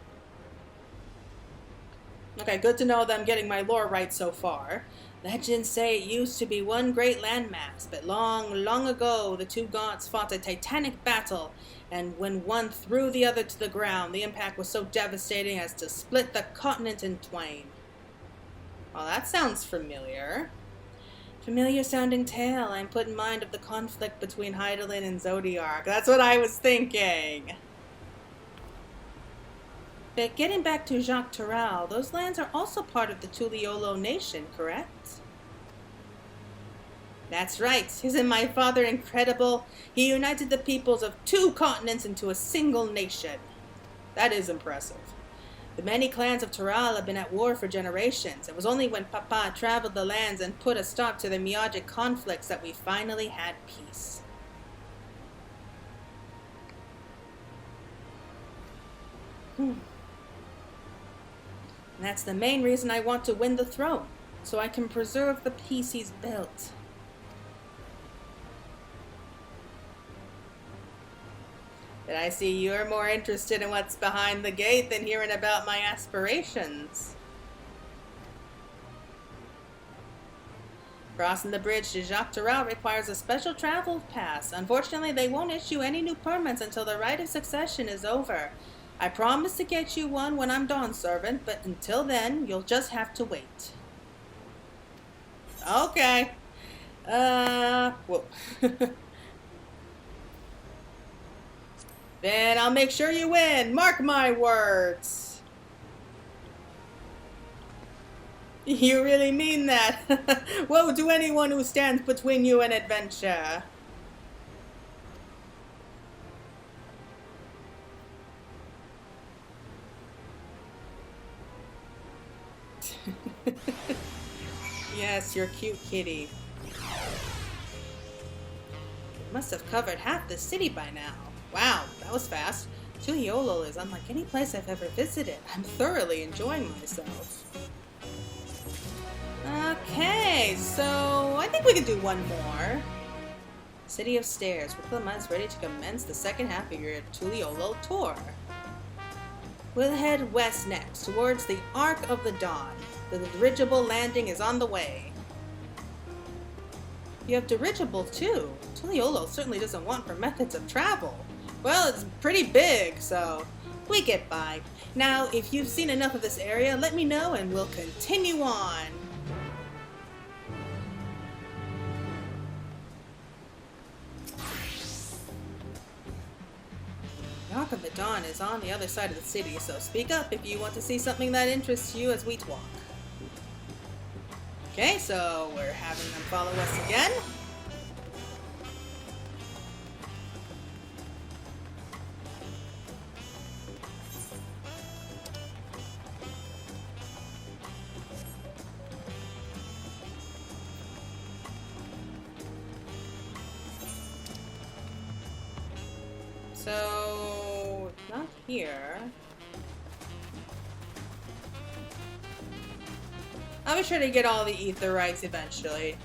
Okay, good to know that I'm getting my lore right so far. Legends say it used to be one great landmass, but long, long ago the two gods fought a titanic battle, and when one threw the other to the ground, the impact was so devastating as to split the continent in twain. Well, that sounds familiar. Familiar sounding tale. I'm put in mind of the conflict between Hydaelyn and Zodiark. That's what I was thinking. But getting back to Jacques Tural, those lands are also part of the Tuliolo nation, correct? That's right. Isn't my father incredible? He united the peoples of two continents into a single nation. That is impressive. The many clans of Tural have been at war for generations. It was only when Papa traveled the lands and put a stop to the Miagic conflicts that we finally had peace. And that's the main reason I want to win the throne, so I can preserve the peace he's built. But I see you're more interested in what's behind the gate than hearing about my aspirations. Crossing the bridge to Jacques Tural requires a special travel pass. Unfortunately, they won't issue any new permits until the rite of succession is over. I promise to get you one when I'm Dawn Servant, but until then, you'll just have to wait. Okay. Whoa. Then I'll make sure you win. Mark my words. You really mean that? Woe to anyone who stands between you and adventure. Yes, you're cute, kitty. Must have covered half the city by now. Wow, that was fast. Tuliolo is unlike any place I've ever visited. I'm thoroughly enjoying myself. Okay, so I think we can do one more. City of Stairs. Wuk Lamat is ready to commence the second half of your Tuliolo tour. We'll head west next, towards the Arc of the Dawn. The dirigible landing is on the way. You have dirigible too. Tuliolo certainly doesn't want for methods of travel. Well, it's pretty big, so we get by. Now, if you've seen enough of this area, let me know and we'll continue on. The Arc of the Dawn is on the other side of the city, so speak up if you want to see something that interests you as we talk. Okay, so we're having them follow us again. So, not here. I'll be sure to get all the ether rights eventually.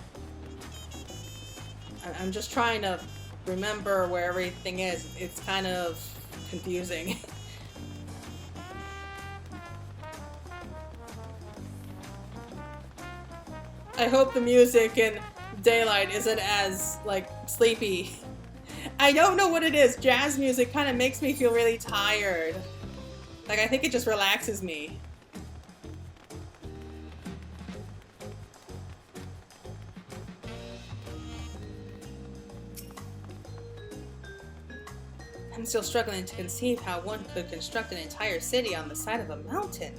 I'm just trying to remember where everything is. It's kind of confusing. I hope the music in Daylight isn't as, like, sleepy. I don't know what it is. Jazz music kind of makes me feel really tired. Like, I think it just relaxes me. I'm still struggling to conceive how one could construct an entire city on the side of a mountain.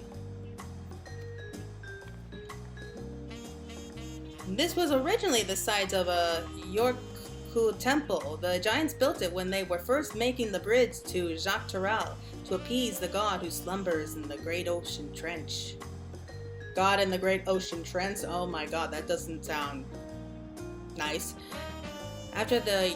This was originally the site of a Yorku temple. The giants built it when they were first making the bridge to Jacques Tural to appease the god who slumbers in the Great Ocean Trench. God in the Great Ocean Trench? Oh my god, that doesn't sound nice. After the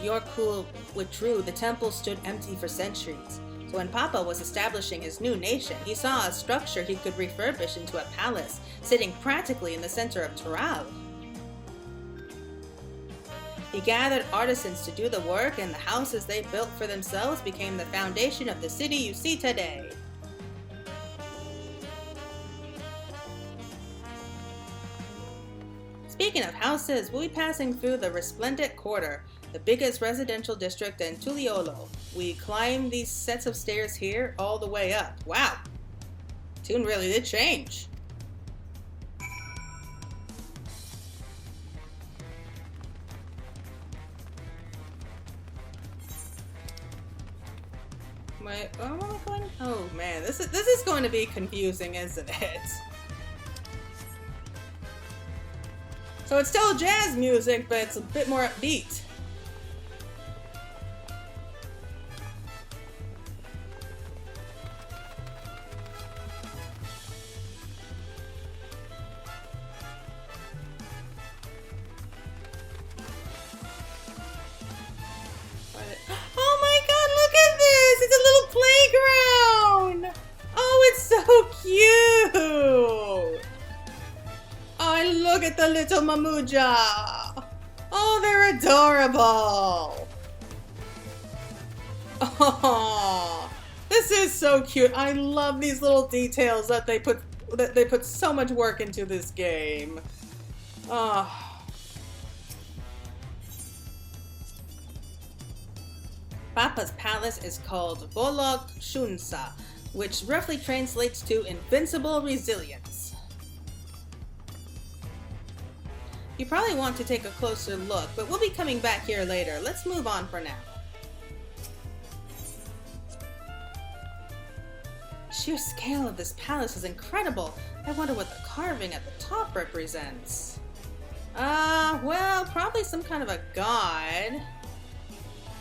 Yorku withdrew, the temple stood empty for centuries. So when Papa was establishing his new nation, he saw a structure he could refurbish into a palace, sitting practically in the center of Tural. He gathered artisans to do the work, and the houses they built for themselves became the foundation of the city you see today. Speaking of houses, we'll be passing through the Resplendent Quarter, the biggest residential district in Tuliolo. We climb these sets of stairs here all the way up. Wow, tune really did change. Wait, where am I going? Oh man, this is going to be confusing, isn't it? So it's still jazz music, but it's a bit more upbeat. Oh my god, look at this! It's a little playground! Oh, it's so cute! Oh, look at the little Mamuja! Oh, they're adorable! Oh, this is so cute. I love these little details that they put so much work into this game. Oh. Papa's palace is called Bolog Shunsa, which roughly translates to Invincible Resilience. You probably want to take a closer look, but we'll be coming back here later. Let's move on for now. Sheer scale of this palace is incredible. I wonder what the carving at the top represents. Well, probably some kind of a god.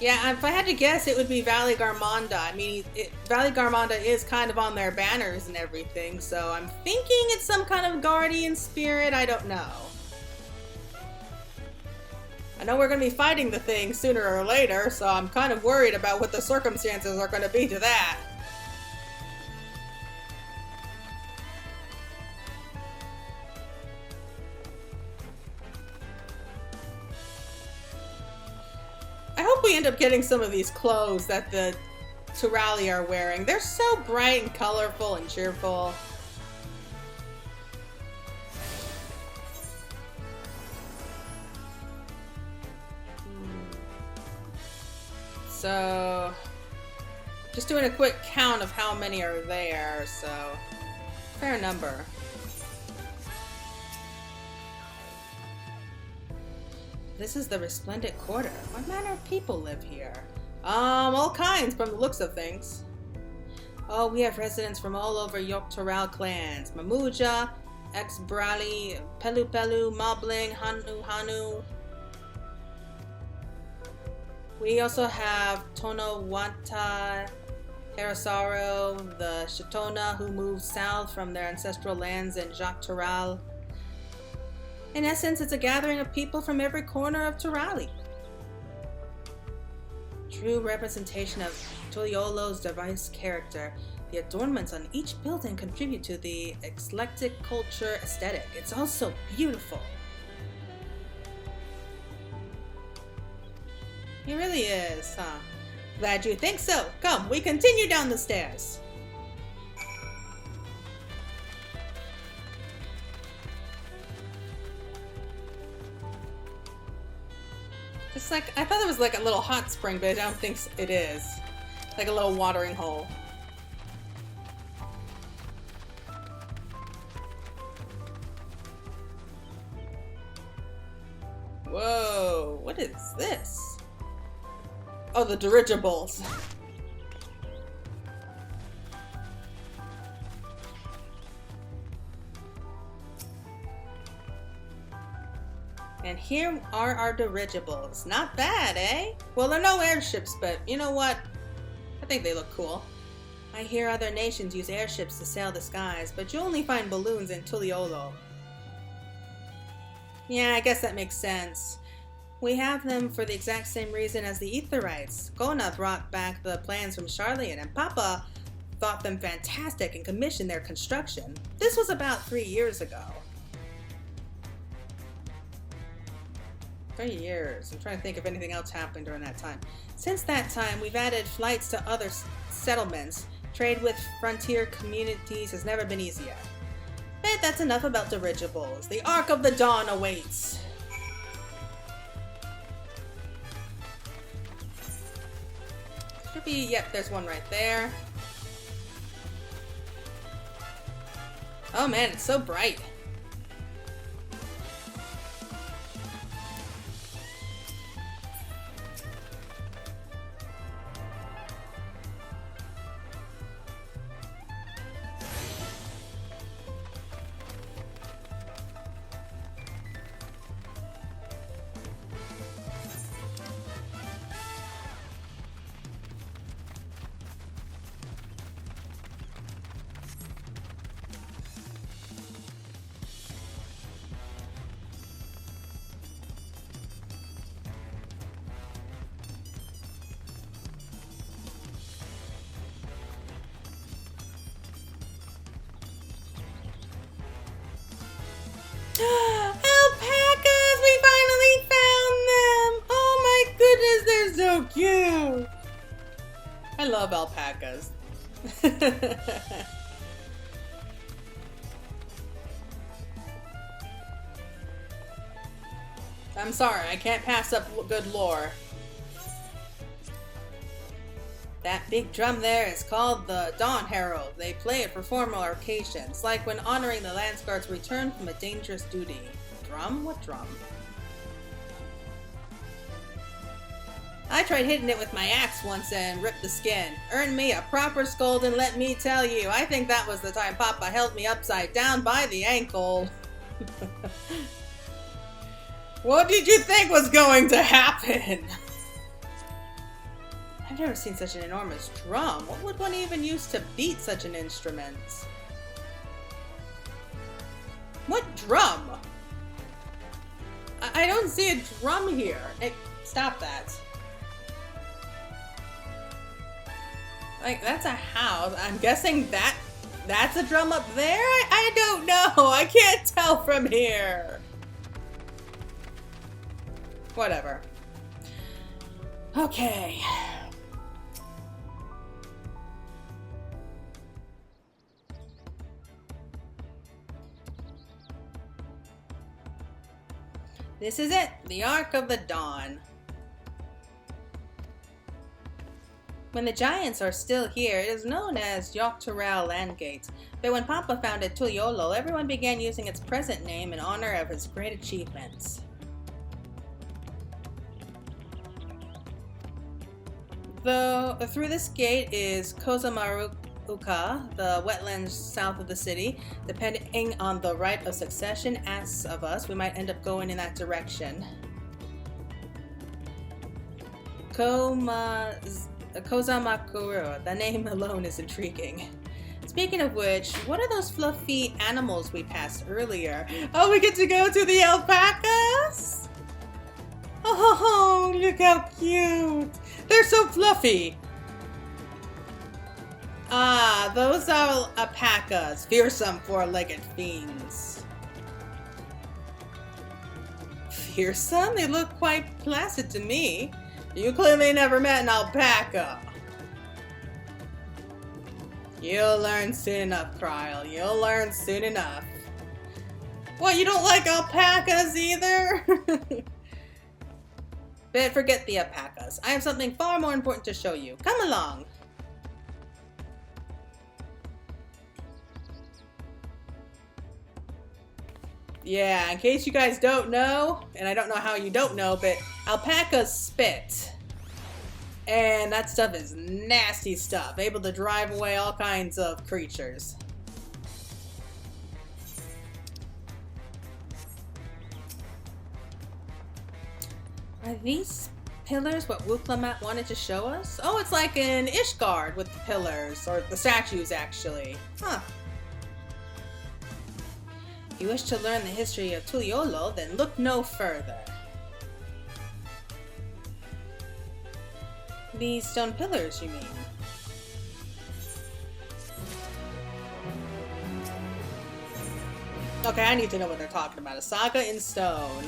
Yeah, if I had to guess, it would be Valley Garmonda. I mean, Valley Garmonda is kind of on their banners and everything, so I'm thinking it's some kind of guardian spirit. I don't know. I know we're going to be fighting the thing sooner or later, so I'm kind of worried about what the circumstances are going to be to that. I hope we end up getting some of these clothes that the Turali are wearing. They're so bright and colorful and cheerful. So, just doing a quick count of how many are there, so fair number. This is the Resplendent Quarter. What manner of people live here? All kinds from the looks of things. Oh, we have residents from all over Yogg-Toral clans. Mamuja, Ex-Brali, Pelu Pelu, Mobling, Hanu. We also have Tonawata, Harasaro, the Shatona who moved south from their ancestral lands in Yogg-Toral. In essence, it's a gathering of people from every corner of Turali. True representation of Tuliolo's diverse character. The adornments on each building contribute to the eclectic culture aesthetic. It's also beautiful. He really is, huh? Glad you think so. Come, we continue down the stairs. Just like, I thought it was like a little hot spring, but I don't think it is. Like a little watering hole. Whoa, what is this? Oh, the dirigibles. And here are our dirigibles. Not bad, eh? Well, they're no airships, but you know what? I think they look cool. I hear other nations use airships to sail the skies, but you only find balloons in Tuliolo. Yeah, I guess that makes sense. We have them for the exact same reason as the Aetherites. Kona brought back the plans from Sharlayan, and Papa thought them fantastic and commissioned their construction. This was about 3 years ago. 3 years. I'm trying to think if anything else happened during that time. Since that time, we've added flights to other settlements. Trade with frontier communities has never been easier. But that's enough about dirigibles. The Ark of the Dawn awaits. Should be, yep, there's one right there. Oh man, it's so bright. Alpacas! We finally found them! Oh my goodness, they're so cute! I love alpacas. I'm sorry, I can't pass up good lore. That big drum there is called the Dawn Herald. They play it for formal occasions, like when honoring the Landsguard's return from a dangerous duty. Drum? What drum? I tried hitting it with my axe once and ripped the skin. Earned me a proper scold, and let me tell you, I think that was the time Papa held me upside down by the ankle. What did you think was going to happen? I've never seen such an enormous drum. What would one even use to beat such an instrument? What drum? I don't see a drum here. Hey, stop that. Like, that's a house. I'm guessing that's a drum up there? I don't know. I can't tell from here. Whatever. Okay. This is it, the Ark of the Dawn. When the giants are still here, it is known as Tural Landgate. But when Papa founded Tuliolo, everyone began using its present name in honor of his great achievements. Through this gate is Kozamaruka, the wetlands south of the city. Depending on the right of succession asks of us, we might end up going in that direction. Kozamakuru, the name alone is intriguing. Speaking of which, what are those fluffy animals we passed earlier? Oh, we get to go to the alpacas? Oh, look how cute! They're so fluffy! Ah, those are alpacas, fearsome four-legged fiends. Fearsome? They look quite placid to me. You clearly never met an alpaca. You'll learn soon enough, Kryl. You'll learn soon enough. What, you don't like alpacas either? But forget the alpacas. I have something far more important to show you. Come along. Yeah, in case you guys don't know, and I don't know how you don't know, but alpacas spit. And that stuff is nasty stuff, able to drive away all kinds of creatures. Are these pillars what Wuk Lamat wanted to show us? Oh, it's like an Ishgard with the pillars, or the statues actually. Huh. If you wish to learn the history of Tuliolo, then look no further. These stone pillars, you mean? Okay, I need to know what they're talking about. A saga in stone.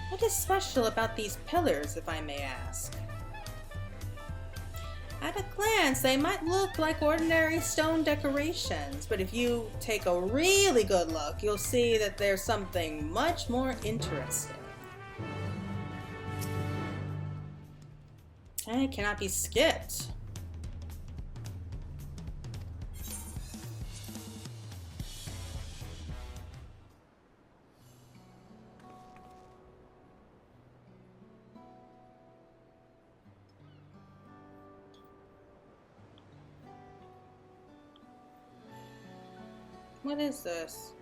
What is special about these pillars, if I may ask? At a glance, they might look like ordinary stone decorations, but if you take a really good look, you'll see that there's something much more interesting. And it cannot be skipped. What is this?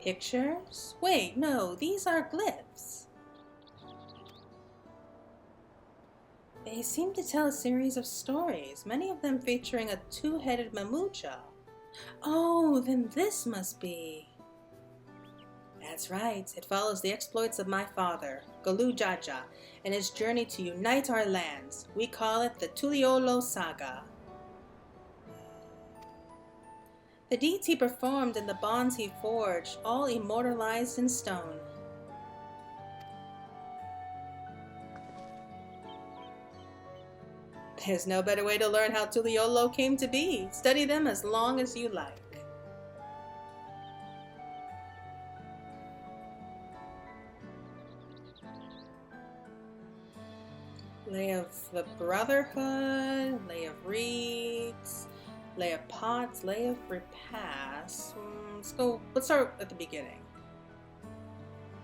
Pictures? Wait, no, these are glyphs. They seem to tell a series of stories, many of them featuring a two-headed mamucha. Oh, then this must be... That's right, it follows the exploits of my father, Galu Jaja, and his journey to unite our lands. We call it the Tuliolo Saga. The deeds he performed and the bonds he forged, all immortalized in stone. There's no better way to learn how Tuliolo came to be. Study them as long as you like. Lay of the Brotherhood, Lay of Reeds, Lay of Pots, Lay of Repasts. Let's start at the beginning.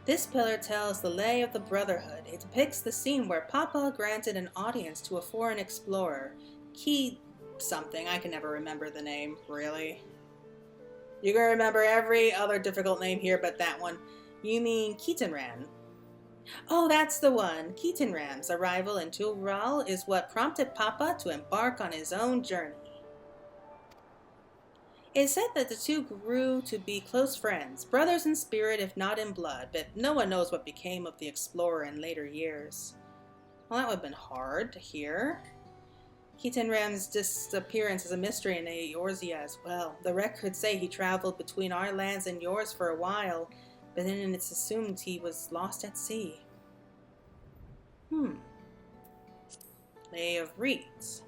This pillar tells the Lay of the Brotherhood. It depicts the scene where Papa granted an audience to a foreign explorer. Key something, I can never remember the name, really. You can remember every other difficult name here but that one. You mean Keatonran. Oh, that's the one. Keatonran's arrival in Tural is what prompted Papa to embark on his own journey. It is said that the two grew to be close friends, brothers in spirit if not in blood, but no one knows what became of the explorer in later years. Well, that would have been hard to hear. Keatonran's disappearance is a mystery in Eorzea as well. The records say he traveled between our lands and yours for a while, but then it's assumed he was lost at sea. Lay of Reeds.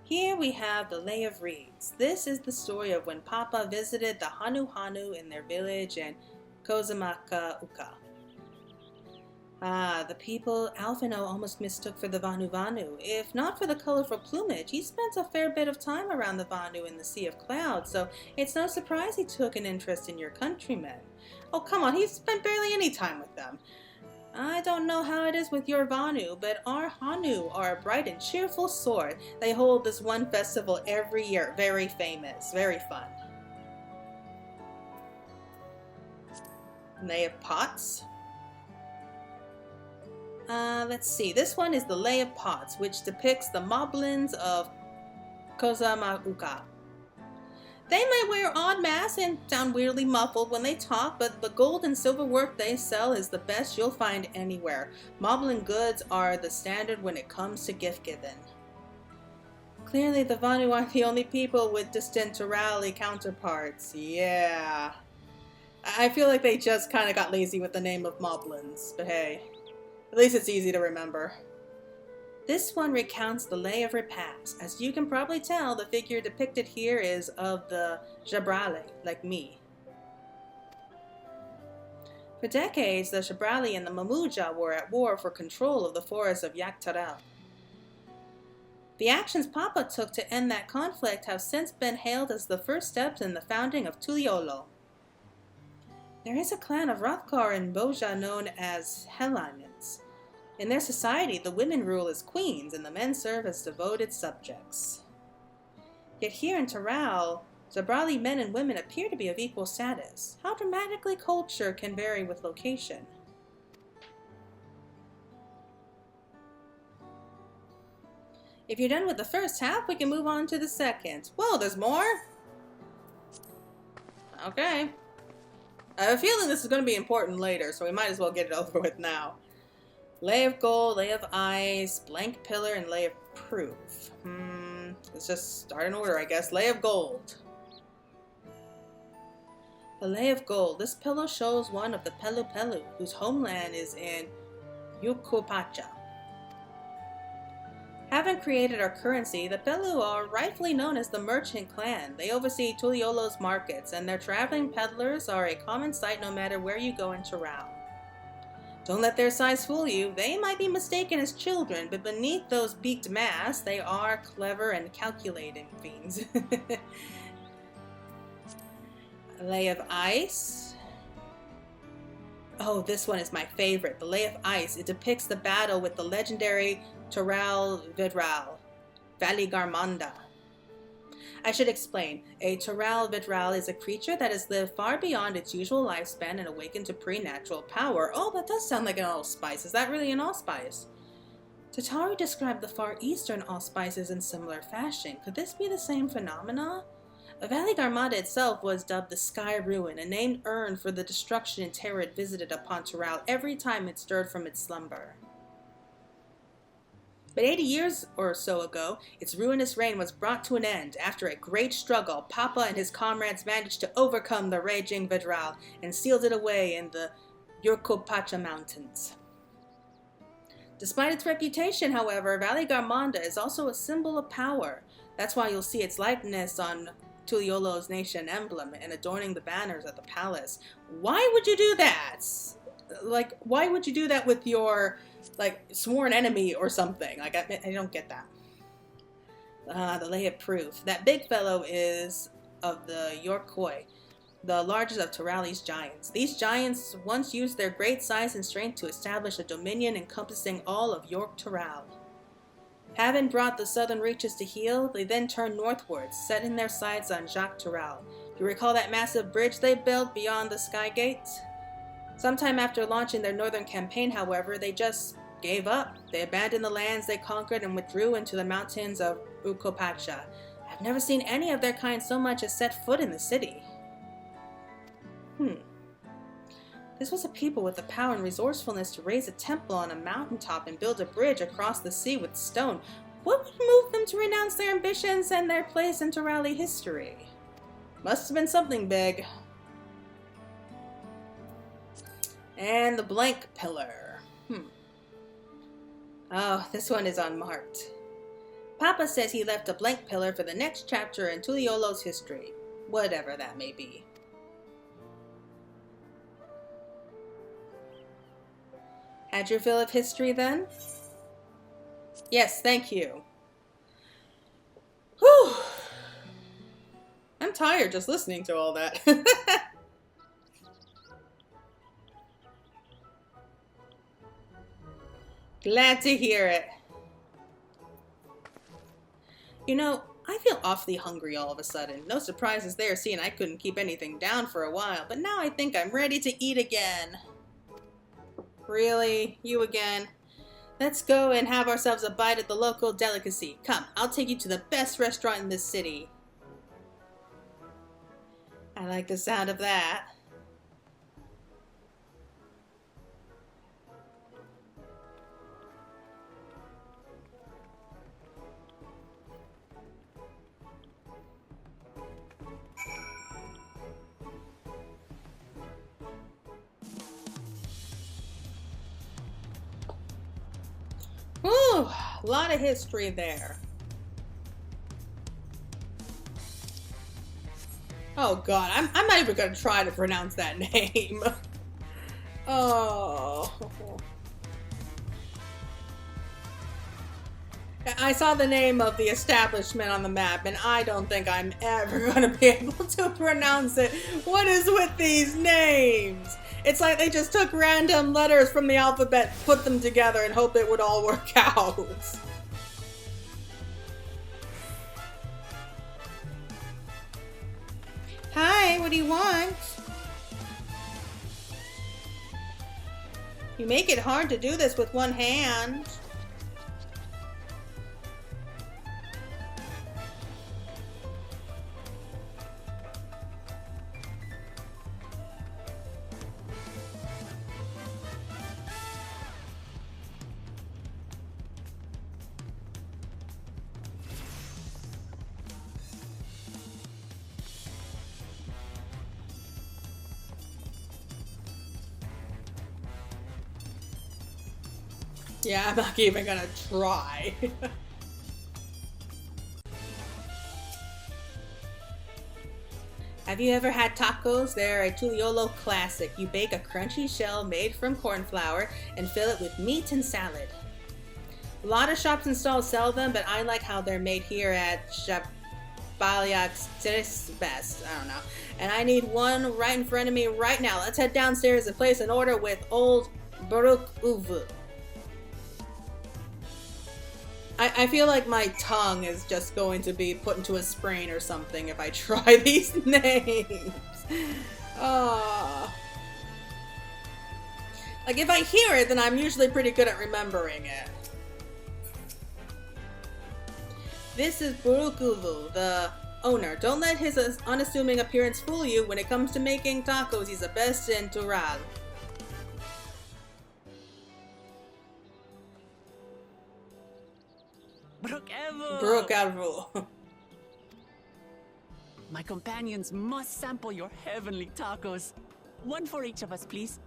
Here we have the Lay of Reeds. This is the story of when Papa visited the Hanu Hanu in their village in Kozamaka Uka. The people Alphino almost mistook for the Vanu Vanu. If not for the colorful plumage, he spent a fair bit of time around the Vanu in the Sea of Clouds, so it's no surprise he took an interest in your countrymen. Oh, come on, he spent barely any time with them. I don't know how it is with your Vanu, but our Hanu are a bright and cheerful sort. They hold this one festival every year. Very famous. Very fun. And they have pots. Let's see. This one is the Lay of Pots, which depicts the moblins of Kozamauka. They might wear odd masks and sound weirdly muffled when they talk, but the gold and silver work they sell is the best you'll find anywhere. Moblin goods are the standard when it comes to gift giving. Clearly the Vanu aren't the only people with distant Turali counterparts. Yeah. I feel like they just kind of got lazy with the name of Moblins, but hey. At least it's easy to remember. This one recounts the Lay of Repast. As you can probably tell, the figure depicted here is of the Jabrale, like me. For decades, the Jabrali and the Mamuja were at war for control of the forests of Tural. The actions Papa took to end that conflict have since been hailed as the first steps in the founding of Tuliolo. There is a clan of Rothkar in Boja known as Hellanans. In their society, the women rule as queens and the men serve as devoted subjects. Yet here in Tural, Zabrali men and women appear to be of equal status. How dramatically culture can vary with location. If you're done with the first half, we can move on to the second. Whoa, there's more? Okay. I have a feeling this is going to be important later, so we might as well get it over with now. Lay of Gold, Lay of Ice, Blank Pillar, and Lay of Proof. Let's just start in order, I guess. Lay of Gold. The Lay of Gold. This pillow shows one of the Pelu Pelu, whose homeland is in Yukupacha. Having created our currency, the Pelu are rightfully known as the Merchant Clan. They oversee Tuliolo's markets, and their traveling peddlers are a common sight no matter where you go in Tural. Don't let their size fool you. They might be mistaken as children, but beneath those beaked masks, they are clever and calculating fiends. Lay of Ice. Oh, this one is my favorite. The Lay of Ice. It depicts the battle with the legendary Tural Vidral, Valigarmanda. I should explain. A Tural Vidral is a creature that has lived far beyond its usual lifespan and awakened to preternatural power. Oh, that does sound like an allspice. Is that really an allspice? Tatari described the Far Eastern allspices in similar fashion. Could this be the same phenomena? Valigarmanda itself was dubbed the Sky Ruin, a name earned for the destruction and terror it visited upon Tural every time it stirred from its slumber. But 80 years or so ago, its ruinous reign was brought to an end. After a great struggle, Papa and his comrades managed to overcome the raging Vidral and sealed it away in the Yurkopacha Mountains. Despite its reputation, however, Valigarmanda is also a symbol of power. That's why you'll see its likeness on Tuliolo's nation emblem and adorning the banners at the palace. Why would you do that? Like, why would you do that with your sworn enemy or something? Like, I don't get that. The Lay of Proof. That big fellow is of the Yorkoi, the largest of Turali's giants. These giants once used their great size and strength to establish a dominion encompassing all of York Tural. Having brought the southern reaches to heel, they then turned northwards, setting their sights on Jacques Tural. Do you recall that massive bridge they built beyond the Sky Gate? Sometime after launching their northern campaign, however, they just gave up. They abandoned the lands they conquered and withdrew into the mountains of Ukopacha. I've never seen any of their kind so much as set foot in the city. This was a people with the power and resourcefulness to raise a temple on a mountaintop and build a bridge across the sea with stone. What would move them to renounce their ambitions and their place in Turali history? Must have been something big. And the Blank Pillar. Oh, this one is unmarked. Papa says he left a blank pillar for the next chapter in Tuliolo's history. Whatever that may be. Had your fill of history then? Yes, thank you. Whew. I'm tired just listening to all that. Glad to hear it. You know, I feel awfully hungry all of a sudden. No surprises there, seeing I couldn't keep anything down for a while, but now I think I'm ready to eat again. Really? You again? Let's go and have ourselves a bite at the local delicacy. Come, I'll take you to the best restaurant in this city. I like the sound of that. Whew, a lot of history there. Oh god, I'm not even gonna try to pronounce that name. Oh. I saw the name of the establishment on the map, and I don't think I'm ever gonna be able to pronounce it. What is with these names? It's like they just took random letters from the alphabet, put them together, and hope it would all work out. Hi, what do you want? You make it hard to do this with one hand. Yeah, I'm not even gonna try. Have you ever had tacos? They're a Tuliolo classic. You bake a crunchy shell made from corn flour and fill it with meat and salad. A lot of shops and stalls sell them, but I like how they're made here at FFXIV best. I don't know. And I need one right in front of me right now. Let's head downstairs and place an order with old Wuk Lamat. I feel like my tongue is just going to be put into a sprain or something if I try these names. Like, if I hear it, then I'm usually pretty good at remembering it. This is Wuk Lamat, the owner. Don't let his unassuming appearance fool you. When it comes to making tacos, he's the best in Tural. Brooke. My companions must sample your heavenly tacos. One for each of us, please.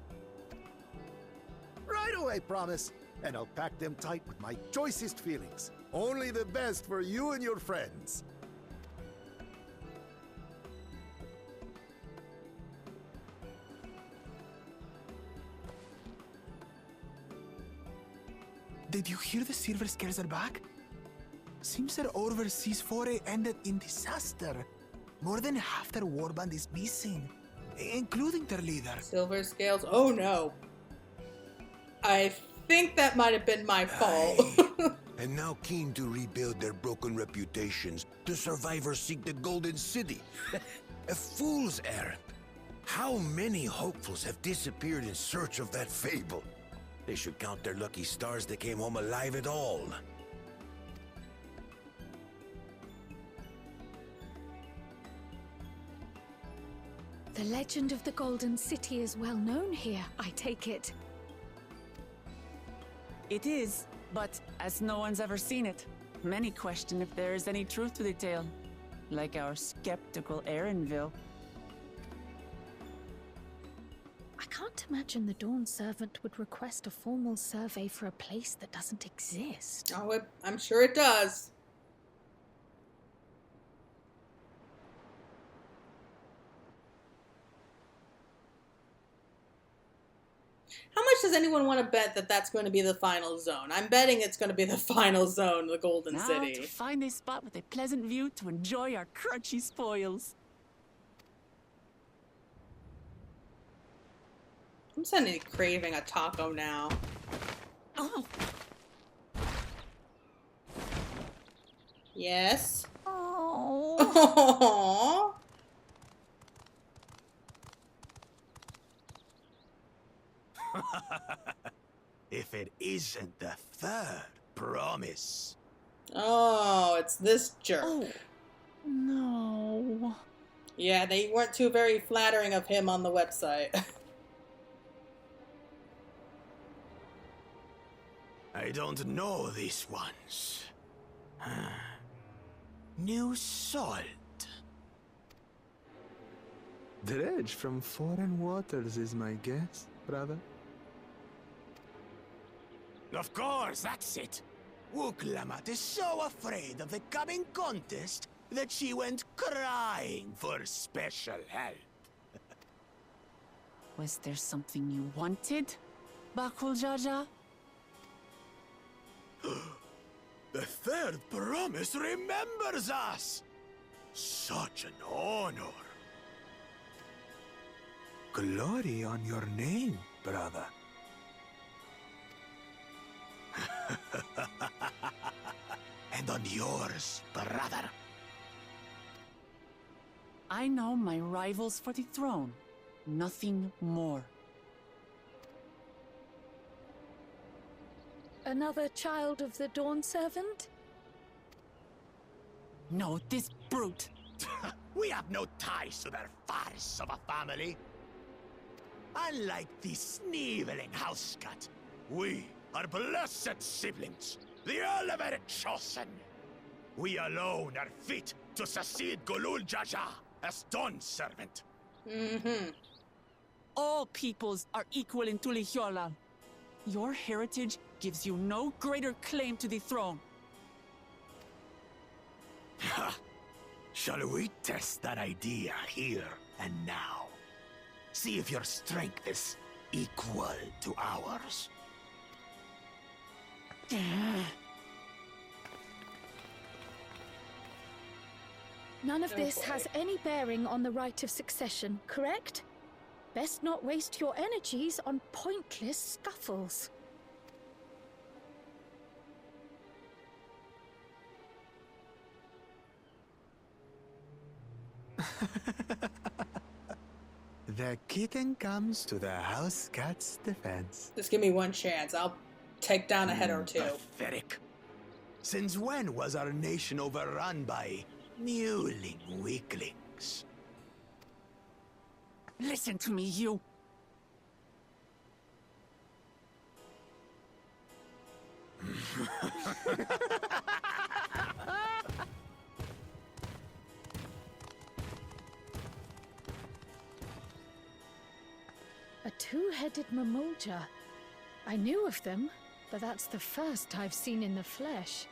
Right away, promise. And I'll pack them tight with my choicest feelings. Only the best for you and your friends. Did you hear the silver scares are back? Seems their overseas foray ended in disaster. More than half their warband is missing, including their leader. Silver scales? Oh no. I think that might have been my fault. And now keen to rebuild their broken reputations, the survivors seek the Golden City. A fool's errand. How many hopefuls have disappeared in search of that fable? They should count their lucky stars they came home alive at all. The legend of the Golden City is well known here, I take it. It is, but as no one's ever seen it, many question if there is any truth to the tale. Like our skeptical Erinville. I can't imagine the Dawn Servant would request a formal survey for a place that doesn't exist. Oh, I'm sure it does. How much does anyone want to bet that that's going to be the final zone? I'm betting it's going to be the final zone, the Golden Now City. to find a spot with a pleasant view to enjoy our crunchy spoils. I'm suddenly craving a taco now. Oh, Yes. Oh. If it isn't the third promise. Oh, it's this jerk. Oh. No. Yeah, they weren't too very flattering of him on the website. I don't know these ones. New salt. Dredge from foreign waters is my guess, brother. Of course, that's it. Wuk Lamat is so afraid of the coming contest that she went crying for special help. Was there something you wanted, Bakul Jaja? The third promise remembers us! Such an honor. Glory on your name, brother. And on yours, brother. I know my rivals for the throne. Nothing more. Another child of the Dawn Servant? No, this brute. We have no ties to their farce of a family. Unlike the sneevling housecut, we are blessed siblings, the elevated chosen. We alone are fit to succeed Golul Jaja as Dawn Servant. All peoples are equal in Tulihiola. Your heritage gives you no greater claim to the throne. Shall we test that idea here and now? See if your strength is equal to ours. None of this has any bearing on the right of succession, correct? Best not waste your energies on pointless scuffles. The kitten comes to the house cat's defense. Just give me one chance. I'll take down a head or two. Pathetic. Since when was our nation overrun by mewling weaklings? Listen to me, you. A two-headed Mamulja. I knew of them, but that's the first I've seen in the flesh.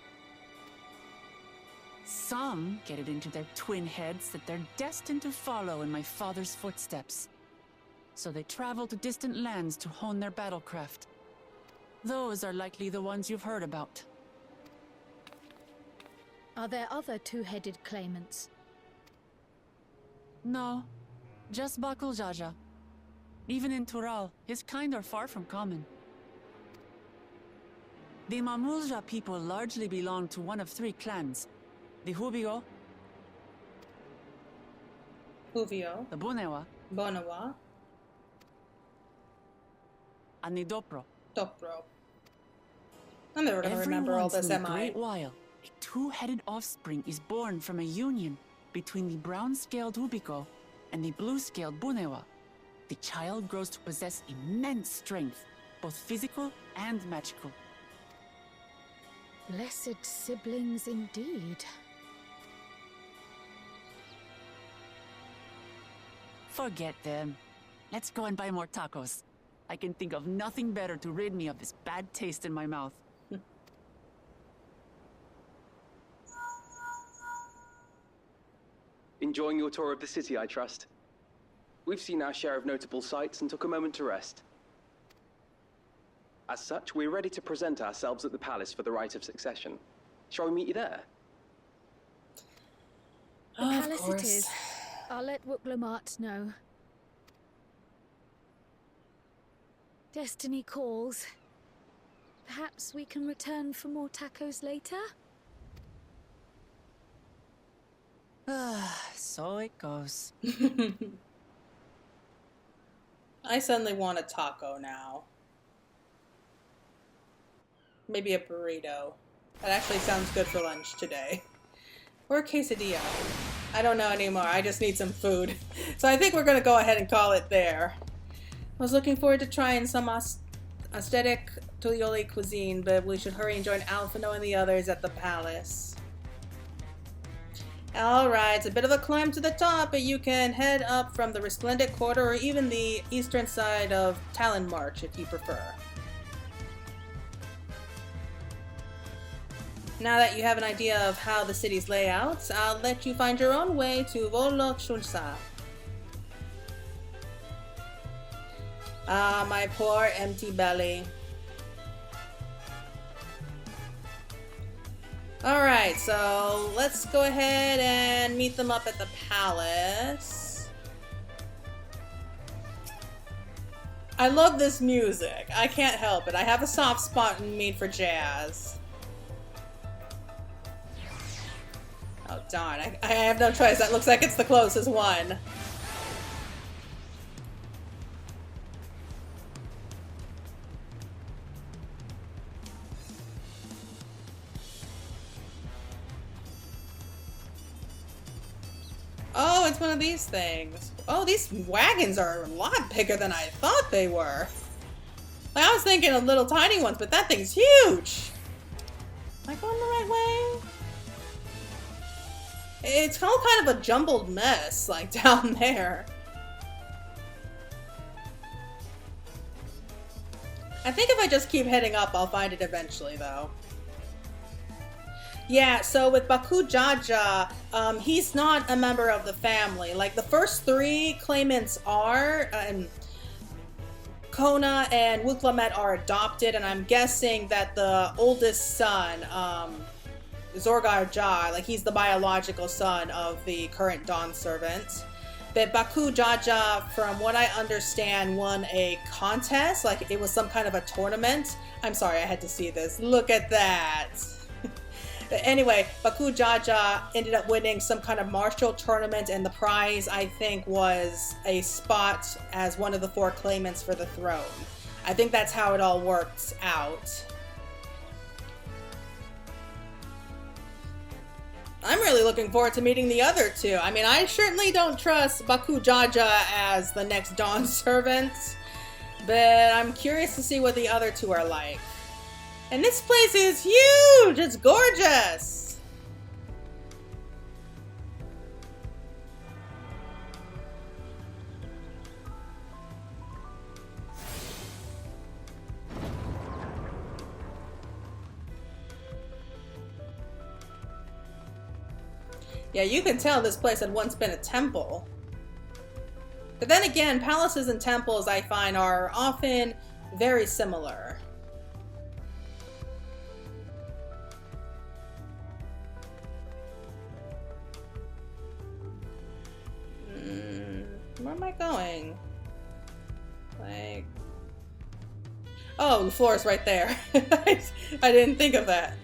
Some get it into their twin heads that they're destined to follow in my father's footsteps. So they travel to distant lands to hone their battlecraft. Those are likely the ones you've heard about. Are there other two-headed claimants? No, just Bakul Jaja. Even in Tural, his kind are far from common. The Mamulja people largely belong to one of three clans. The Hubio, Huvio, the Bunewa, Bonawa, and the Dopro. Topro. I'm never gonna remember all this, in a am I? great while, a two-headed offspring is born from a union between the brown-scaled Hubiko and the blue-scaled Bunewa. The child grows to possess immense strength, both physical and magical. Blessed siblings indeed. Forget them. Let's go and buy more tacos. I can think of nothing better to rid me of this bad taste in my mouth. Enjoying your tour of the city, I trust. We've seen our share of notable sights and took a moment to rest. As such, we're ready to present ourselves at the palace for the rite of succession. Shall we meet you there? The palace it is. I'll let Wuk Lamat know. Destiny calls. Perhaps we can return for more tacos later? So it goes. I suddenly want a taco now. Maybe a burrito. That actually sounds good for lunch today. Or a quesadilla. I don't know anymore. I just need some food. So I think we're going to go ahead and call it there. I was looking forward to trying some aesthetic Tulioli cuisine, but we should hurry and join Alphino and the others at the palace. Alright, it's a bit of a climb to the top, but you can head up from the Resplendent Quarter or even the eastern side of Talon March if you prefer. Now that you have an idea of how the city's layouts, I'll let you find your own way to Volok Shunsa. Ah, my poor empty belly. Alright, so let's go ahead and meet them up at the palace. I love this music. I can't help it. I have a soft spot in me for jazz. Oh darn, I have no choice. That looks like it's the closest one. Oh, it's one of these things. Oh, these wagons are a lot bigger than I thought they were. Like, I was thinking of little tiny ones, but that thing's huge. Am I going the right way? It's all kind of a jumbled mess, like, down there. I think if I just keep heading up, I'll find it eventually, though. Yeah, so with Baku Jaja, he's not a member of the family. Like, the first three claimants are, Kona and Wuk Lamat are adopted, and I'm guessing that the oldest son, Zorgar Ja, like, he's the biological son of the current Dawn servant. But Baku Jaja, from what I understand, won a contest, like it was some kind of a tournament. I'm sorry, I had to see this. Look at that. Anyway, Baku Jaja ended up winning some kind of martial tournament, and the prize, I think, was a spot as one of the 4 claimants for the throne. I think that's how it all worked out. I'm really looking forward to meeting the other 2. I mean, I certainly don't trust Baku Jaja as the next Dawn servant, but I'm curious to see what the other 2 are like. And this place is huge! It's gorgeous! Yeah, you can tell this place had once been a temple. But then again, palaces and temples, I find, are often very similar. Where am I going? Like... Oh, the floor is right there. I didn't think of that.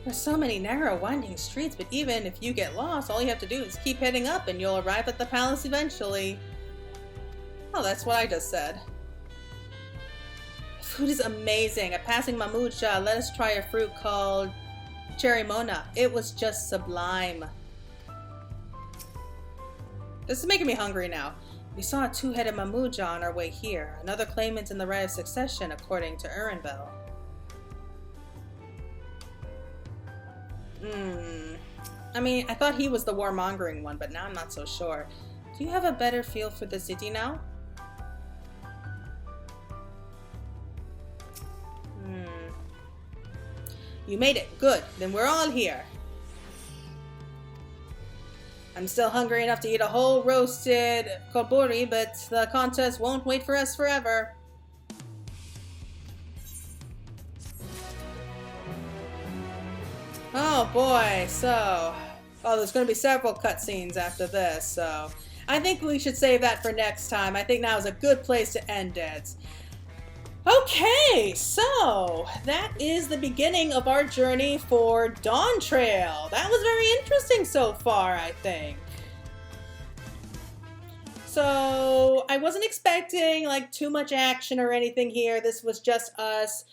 There's so many narrow, winding streets, but even if you get lost, all you have to do is keep heading up and you'll arrive at the palace eventually. Oh, that's what I just said. Food is amazing. At passing Mamuja, let us try a fruit called Cherry Mona. It was just sublime. This is making me hungry now. We saw a 2-headed Mamuja on our way here. Another claimant in the right of succession, according to Urenbel. I mean, I thought he was the warmongering one, but now I'm not so sure. Do you have a better feel for the city now? You made it. Good. Then we're all here. I'm still hungry enough to eat a whole roasted kobori, but the contest won't wait for us forever. Oh boy, so... Oh, there's going to be several cutscenes after this, so... I think we should save that for next time. I think now is a good place to end it. Okay, so that is the beginning of our journey for Dawntrail. That was very interesting so far, I think. So I wasn't expecting like too much action or anything here. This was just us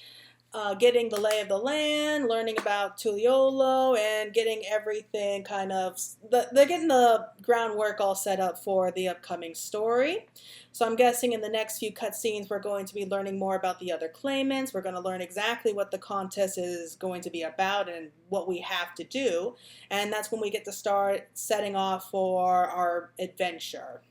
getting the lay of the land, learning about Tuliolo, and getting everything kind of, they're getting the groundwork all set up for the upcoming story. So I'm guessing in the next few cutscenes we're going to be learning more about the other claimants. We're going to learn exactly what the contest is going to be about and what we have to do. And that's when we get to start setting off for our adventure.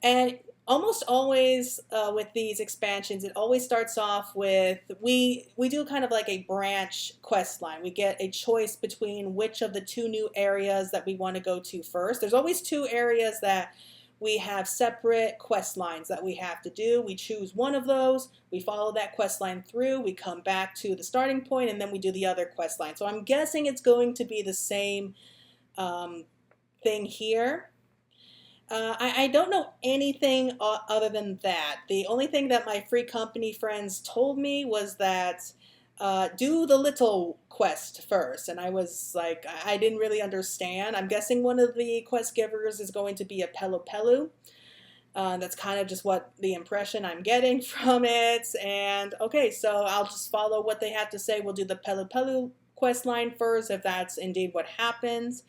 And almost always with these expansions, it always starts off with, we do kind of like a branch quest line. We get a choice between which of the two new areas that we want to go to first. There's always two areas that we have separate quest lines that we have to do. We choose one of those, we follow that quest line through, we come back to the starting point, and then we do the other quest line. So I'm guessing it's going to be the same thing here. I don't know anything other than that. The only thing that my free company friends told me was that do the little quest first. And I was like, I didn't really understand. I'm guessing one of the quest givers is going to be a Pelu Pelu. That's kind of just what the impression I'm getting from it. And okay, so I'll just follow what they have to say. We'll do the Pelu Pelu quest line first if that's indeed what happens.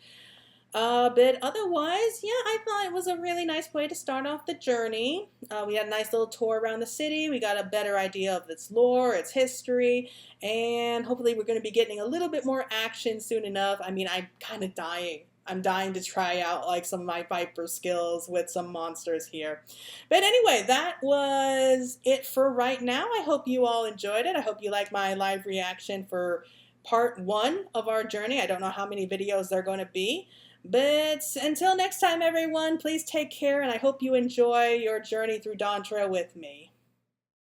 But otherwise, yeah, I thought it was a really nice way to start off the journey. We had a nice little tour around the city. We got a better idea of its lore, its history, and hopefully we're going to be getting a little bit more action soon enough. I mean, I'm kind of dying. I'm dying to try out like some of my Viper skills with some monsters here. But anyway, that was it for right now. I hope you all enjoyed it. I hope you like my live reaction for part 1 of our journey. I don't know how many videos there are going to be. But until next time, everyone, please take care, and I hope you enjoy your journey through Dawntrail with me.